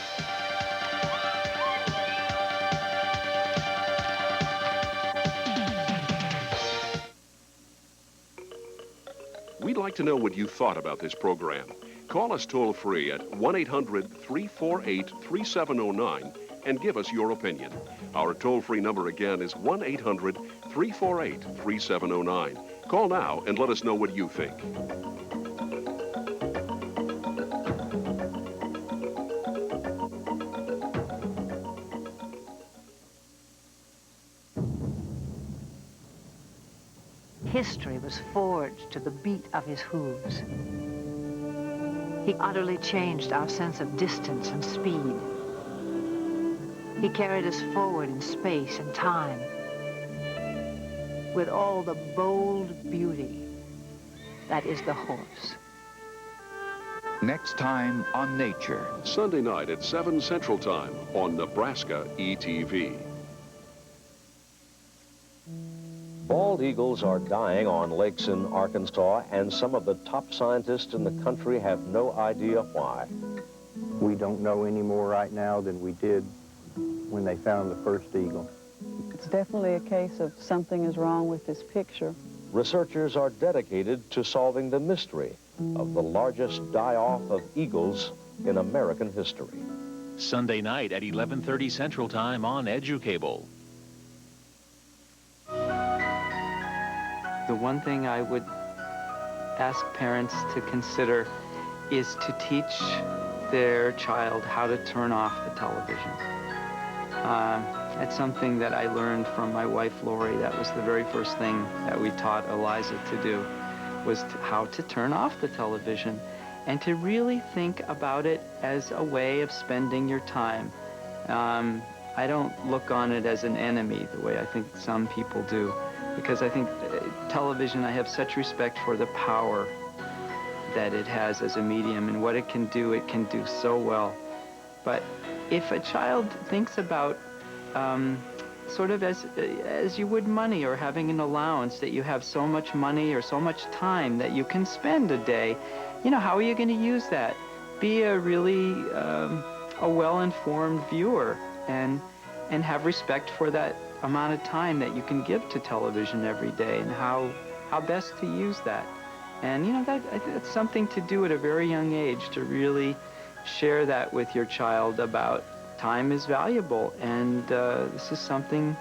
We'd like to know what you thought about this program. Call us toll-free at 1-800-348-3709 and give us your opinion. Our toll-free number again is 1-800-348-3709. Call now and let us know what you think. History was forged to the beat of his hooves. He utterly changed our sense of distance and speed. He carried us forward in space and time with all the bold beauty that is the horse. Next time on Nature. Sunday night at 7 Central Time on Nebraska ETV. Bald eagles are dying on lakes in Arkansas, and some of the top scientists in the country have no idea why. We don't know any more right now than we did when they found the first eagle. It's definitely a case of something is wrong with this picture. Researchers are dedicated to solving the mystery of the largest die-off of eagles in American history. Sunday night at 11:30 Central Time on EduCable. The one thing I would ask parents to consider is to teach their child how to turn off the television. That's something that I learned from my wife, Lori. That was the very first thing that we taught Eliza to do, was how to turn off the television and to really think about it as a way of spending your time. I don't look on it as an enemy the way I think some people do, because I think television, I have such respect for the power that it has as a medium, and what it can do so well. But if a child thinks about sort of as you would money, or having an allowance, that you have so much money or so much time that you can spend a day, you know, how are you going to use that? Be a really a well-informed viewer and have respect for that amount of time that you can give to television every day, and how best to use that. And you know, that's something to do at a very young age, to really share that with your child about time is valuable, and this is something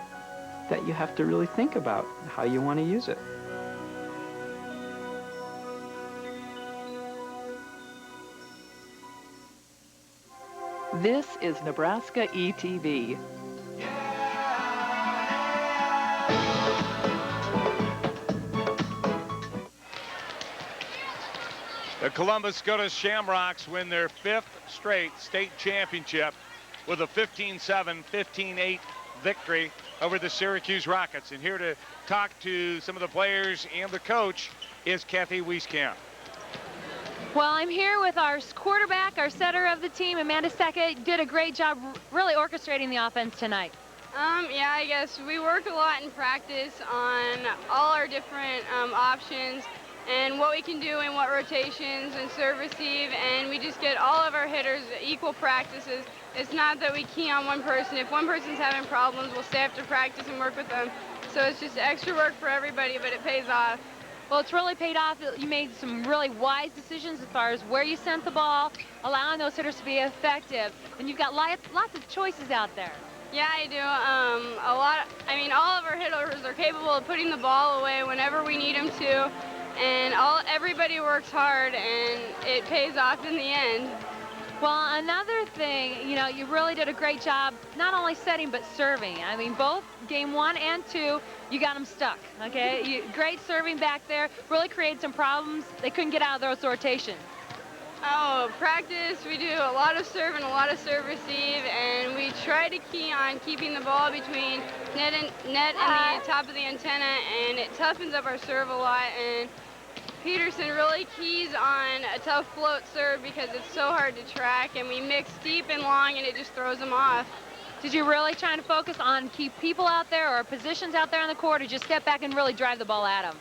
that you have to really think about how you want to use it. This is Nebraska ETV. The Columbus Scotus Shamrocks win their 5th straight state championship with a 15-7, 15-8 victory over the Syracuse Rockets. And here to talk to some of the players and the coach is Kathy Wieskamp. Well, I'm here with our quarterback, our setter of the team, Amanda Secca. Did a great job really orchestrating the offense tonight. Yeah, I guess we work a lot in practice on all our different options and what we can do and what rotations and serve receive, and we just get all of our hitters equal practices. It's not that we key on one person. If one person's having problems, we'll stay after practice and work with them. So it's just extra work for everybody, but it pays off. Well, it's really paid off. You made some really wise decisions as far as where you sent the ball, allowing those hitters to be effective. And you've got lots of choices out there. Yeah, I do. All of our hitters are capable of putting the ball away whenever we need them to. And everybody works hard, and it pays off in the end. Well, another thing, you know, you really did a great job, not only setting, but serving. I mean, both game 1 and 2, you got them stuck, okay? Great serving back there, really created some problems. They couldn't get out of those rotations. Oh, practice, we do a lot of serve and a lot of serve receive, and we try to key on keeping the ball between net and the top of the antenna, and it toughens up our serve a lot. And Peterson really keys on a tough float serve because it's so hard to track, and we mix deep and long, and it just throws them off. Did you really try to focus on keep people out there or positions out there on the court, or just step back and really drive the ball at them?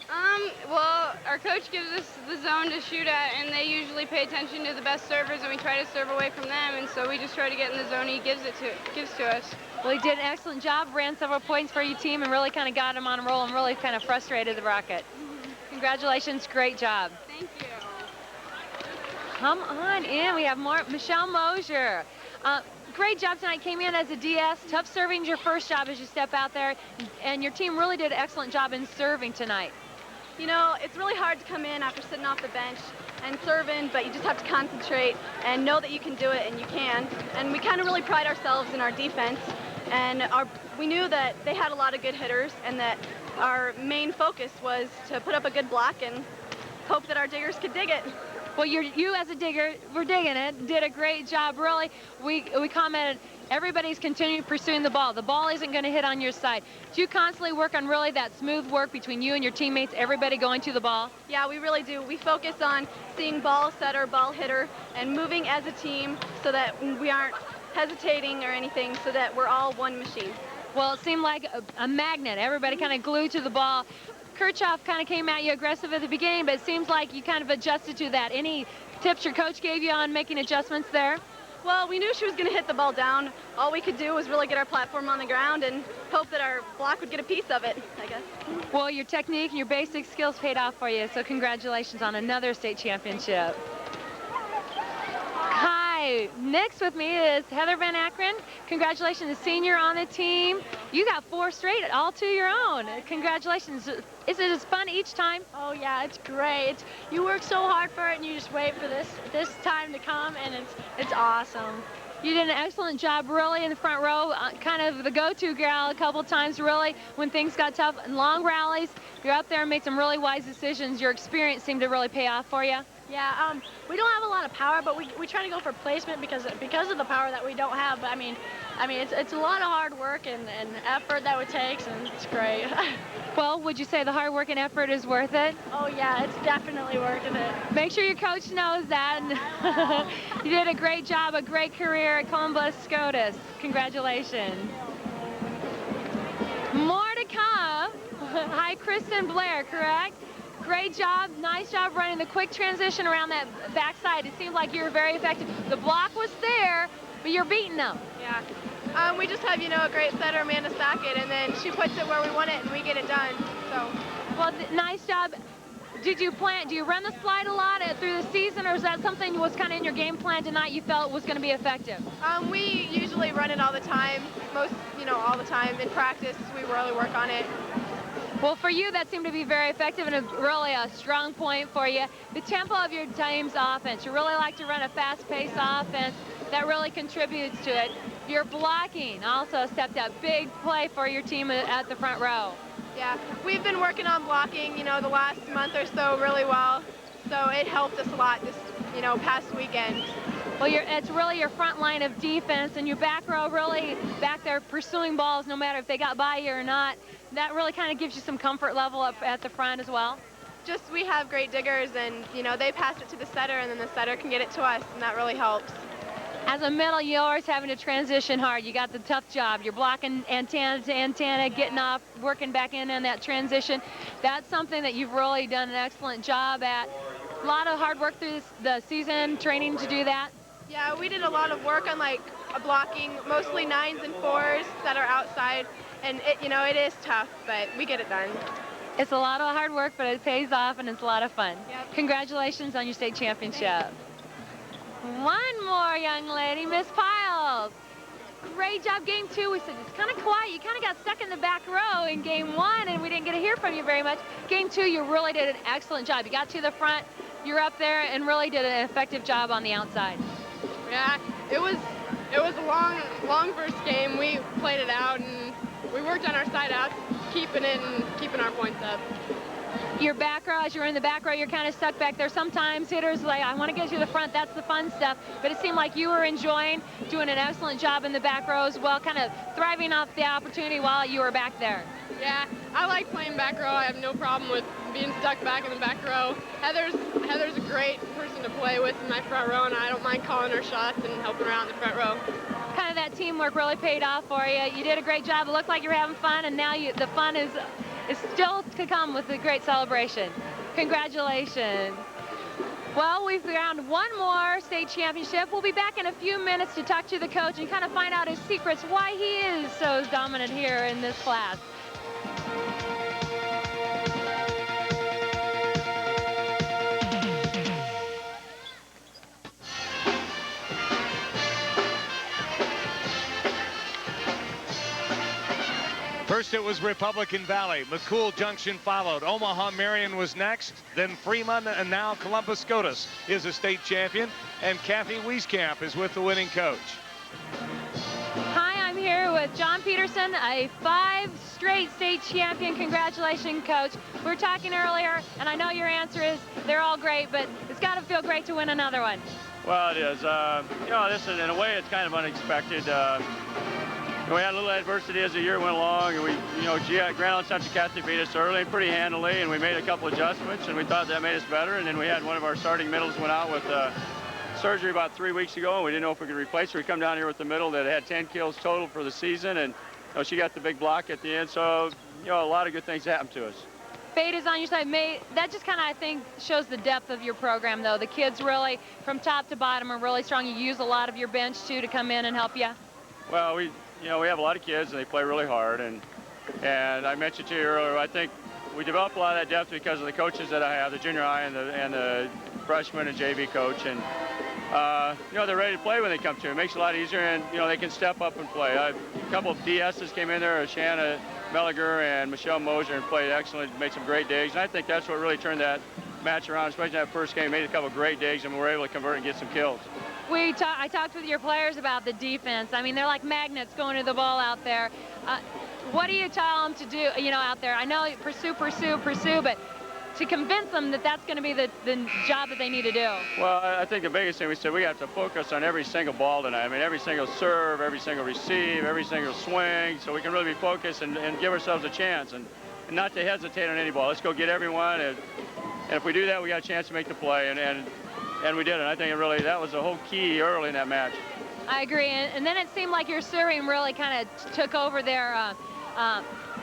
Well, our coach gives us the zone to shoot at, and they usually pay attention to the best servers, and we try to serve away from them, and so we just try to get in the zone he gives to us. Well, he did an excellent job, ran several points for your team, and really kind of got him on a roll and really kind of frustrated the Rocket. Congratulations, great job. Thank you. Come on in, we have more. Michelle Mosier. Great job tonight, came in as a DS. Tough serving your first job as you step out there, and your team really did an excellent job in serving tonight. You know, it's really hard to come in after sitting off the bench and serving, but you just have to concentrate and know that you can do it, and you can. And we kind of really pride ourselves in our defense, and we knew that they had a lot of good hitters, and that our main focus was to put up a good block and hope that our diggers could dig it. Well, you as a digger, we're digging it, did a great job, really. We commented, everybody's continuing pursuing the ball. The ball isn't going to hit on your side. Do you constantly work on really that smooth work between you and your teammates, everybody going to the ball? Yeah, we really do. We focus on seeing ball setter, ball hitter, and moving as a team so that we aren't hesitating or anything, so that we're all one machine. Well, it seemed like a magnet. Everybody kind of glued to the ball. Kirchhoff kind of came at you aggressive at the beginning, but it seems like you kind of adjusted to that. Any tips your coach gave you on making adjustments there? Well, we knew she was going to hit the ball down. All we could do was really get our platform on the ground and hope that our block would get a piece of it, I guess. Well, your technique and your basic skills paid off for you, so congratulations on another state championship. Hi, next with me is Heather Van Akron. Congratulations, a senior on the team. You got 4 straight, all to your own. Congratulations. Is it as fun each time? Oh yeah, it's great. You work so hard for it, and you just wait for this time to come, and it's awesome. You did an excellent job, really, in the front row, kind of the go-to gal a couple times, really, when things got tough. In long rallies, you're up there and made some really wise decisions. Your experience seemed to really pay off for you. Yeah, we don't have a lot of power, but we try to go for placement because of the power that we don't have. But I mean, it's a lot of hard work and effort that it takes, and it's great. Well, would you say the hard work and effort is worth it? Oh yeah, it's definitely worth it. Make sure your coach knows that. You did a great job, a great career at Columbus Scotus. Congratulations. More to come. Hi, Kristen Blair, correct? Great job, nice job running the quick transition around that backside. It seemed like you were very effective. The block was there, but you're beating them. Yeah. We just have, a great setter, Amanda Sackett, and then she puts it where we want it, and we get it done. So, well, nice job. Do you run the slide a lot through the season, or is that something that was kind of in your game plan tonight you felt was going to be effective? We usually run it all the time. All the time. In practice, we really work on it. Well, for you, that seemed to be very effective and really a strong point for you. The tempo of your team's offense, you really like to run a fast-paced offense. That really contributes to it. Your blocking also stepped up. Big play for your team at the front row. Yeah, we've been working on blocking, the last month or so really well. So it helped us a lot this, past weekend. Well, it's really your front line of defense, and your back row really back there pursuing balls no matter if they got by you or not. That really kind of gives you some comfort level up at the front as well. Just we have great diggers, and they pass it to the setter, and then the setter can get it to us, and that really helps. As a middle, you're always having to transition hard. You got the tough job. You're blocking antenna to antenna, getting off, working back in on that transition. That's something that you've really done an excellent job at. A lot of hard work through the season, training to do that. Yeah, we did a lot of work on blocking, mostly 9s and 4s that are outside, and it is tough, but we get it done. It's a lot of hard work, but it pays off, and it's a lot of fun. Yep. Congratulations on your state championship. One more young lady, Miss Piles. Great job. Game 2, we said it's kind of quiet. You kind of got stuck in the back row in Game 1, and we didn't get to hear from you very much. Game 2, you really did an excellent job. You got to the front, you're up there, and really did an effective job on the outside. Yeah, it was a long first game. We played it out, and we worked on our side outs, keeping it and keeping our points up. Your back row, as you're in the back row, you're kind of stuck back there. Sometimes hitters like, I want to get to the front, that's the fun stuff. But it seemed like you were enjoying doing an excellent job in the back row as well, kind of thriving off the opportunity while you were back there. Yeah, I like playing back row. I have no problem with being stuck back in the back row. Heather's a great person to play with in my front row, and I don't mind calling her shots and helping her out in the front row. Kind of that teamwork really paid off for you. You did a great job. It looked like you were having fun, and now the fun is still to come with a great celebration. Congratulations. Well, we've found one more state championship. We'll be back in a few minutes to talk to the coach and kind of find out his secrets, why he is so dominant here in this class. First it was Republican Valley. McCool Junction followed. Omaha Marion was next. Then Fremont, and now Columbus Scotus is a state champion. And Kathy Wieskamp is with the winning coach. Hi, I'm here with John Peterson, a 5 straight state champion. Congratulations, Coach. We were talking earlier, and I know your answer is they're all great, but it's got to feel great to win another one. Well, it is. You know, this is, in a way, it's kind of unexpected. We had a little adversity as the year went along, and we, you know, Grand Island Central Catholic beat us early and pretty handily, and we made a couple adjustments, and we thought that made us better. And then we had one of our starting middles went out with surgery about 3 weeks ago, and we didn't know if we could replace her. We come down here with the middle that had 10 kills total for the season, and you know, she got the big block at the end. So, you know, a lot of good things happened to us. Fate is on your side. That just kind of, I think, shows the depth of your program, though. The kids really, from top to bottom, are really strong. You use a lot of your bench, too, to come in and help you. Well, you know, we have a lot of kids, and they play really hard. And I mentioned to you earlier, I think we developed a lot of that depth because of the coaches that I have, the junior high and the freshman and JV coach. And, you know, they're ready to play when they come to. It makes it a lot easier, and, you know, they can step up and play. A couple of DSs came in there, Shanna Melliger and Michelle Moser, and played excellent, made some great digs. And I think that's what really turned that match around, especially that first game. Made a couple of great digs, and we were able to convert and get some kills. I talked with your players about the defense. I mean, they're like magnets going to the ball out there. What do you tell them to do, you know, out there? I know pursue, but to convince them that that's going to be the job that they need to do. Well, I think the biggest thing we said, we have to focus on every single ball tonight. I mean, every single serve, every single receive, every single swing, so we can really be focused and give ourselves a chance and not to hesitate on any ball. Let's go get everyone, and if we do that, we got a chance to make the play, and we did it. I think that was the whole key early in that match. I agree, and then it seemed like your serving really kind of took over there.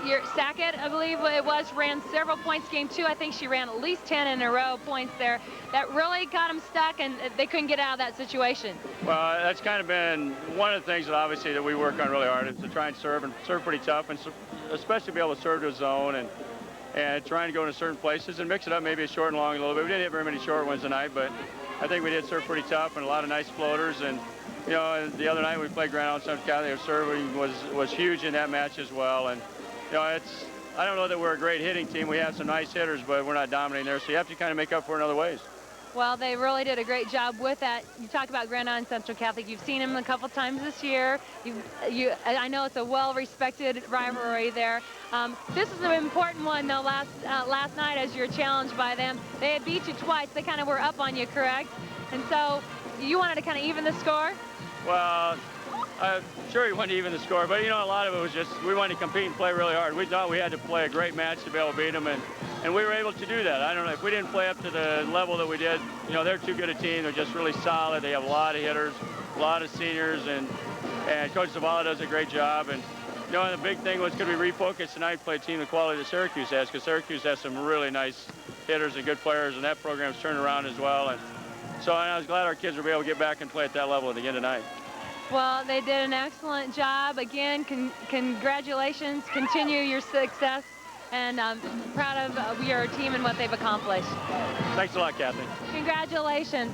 Your Sackett, I believe it was, ran several points. Game 2, I think she ran at least 10 in a row points there. That really got them stuck, and they couldn't get out of that situation. Well, that's kind of been one of the things that obviously that we work on really hard, is to try and serve pretty tough, and especially be able to serve to a zone and trying to go into certain places and mix it up, maybe a short and long a little bit. We didn't hit very many short ones tonight, but I think we did serve pretty tough and a lot of nice floaters. And you know, the other night we played Grand Island Central Catholic. Serving was huge in that match as well. And you know, I don't know that we're a great hitting team. We have some nice hitters, but we're not dominating there. So you have to kind of make up for it in other ways. Well, they really did a great job with that. You talk about Grand Island Central Catholic. You've seen them a couple times this year. I know it's a well-respected rivalry there. This is an important one, though. Last night, as you're challenged by them, they had beat you twice. They kind of were up on you, correct? And so you wanted to kind of even the score? Well, I'm sure we wanted to even the score, but you know, a lot of it was just we wanted to compete and play really hard. We thought we had to play a great match to be able to beat them, and we were able to do that. I don't know, if we didn't play up to the level that we did, you know, they're too good a team. They're just really solid. They have a lot of hitters, a lot of seniors, and Coach Zavala does a great job. And you know, the big thing was, could we refocus tonight and play a team the quality that Syracuse has, because Syracuse has some really nice hitters and good players, and that program's turned around as well. And so I was glad our kids were able to get back and play at that level again tonight. Well, they did an excellent job. Again, congratulations. Continue your success. And I'm proud of your team and what they've accomplished. Thanks a lot, Kathy. Congratulations.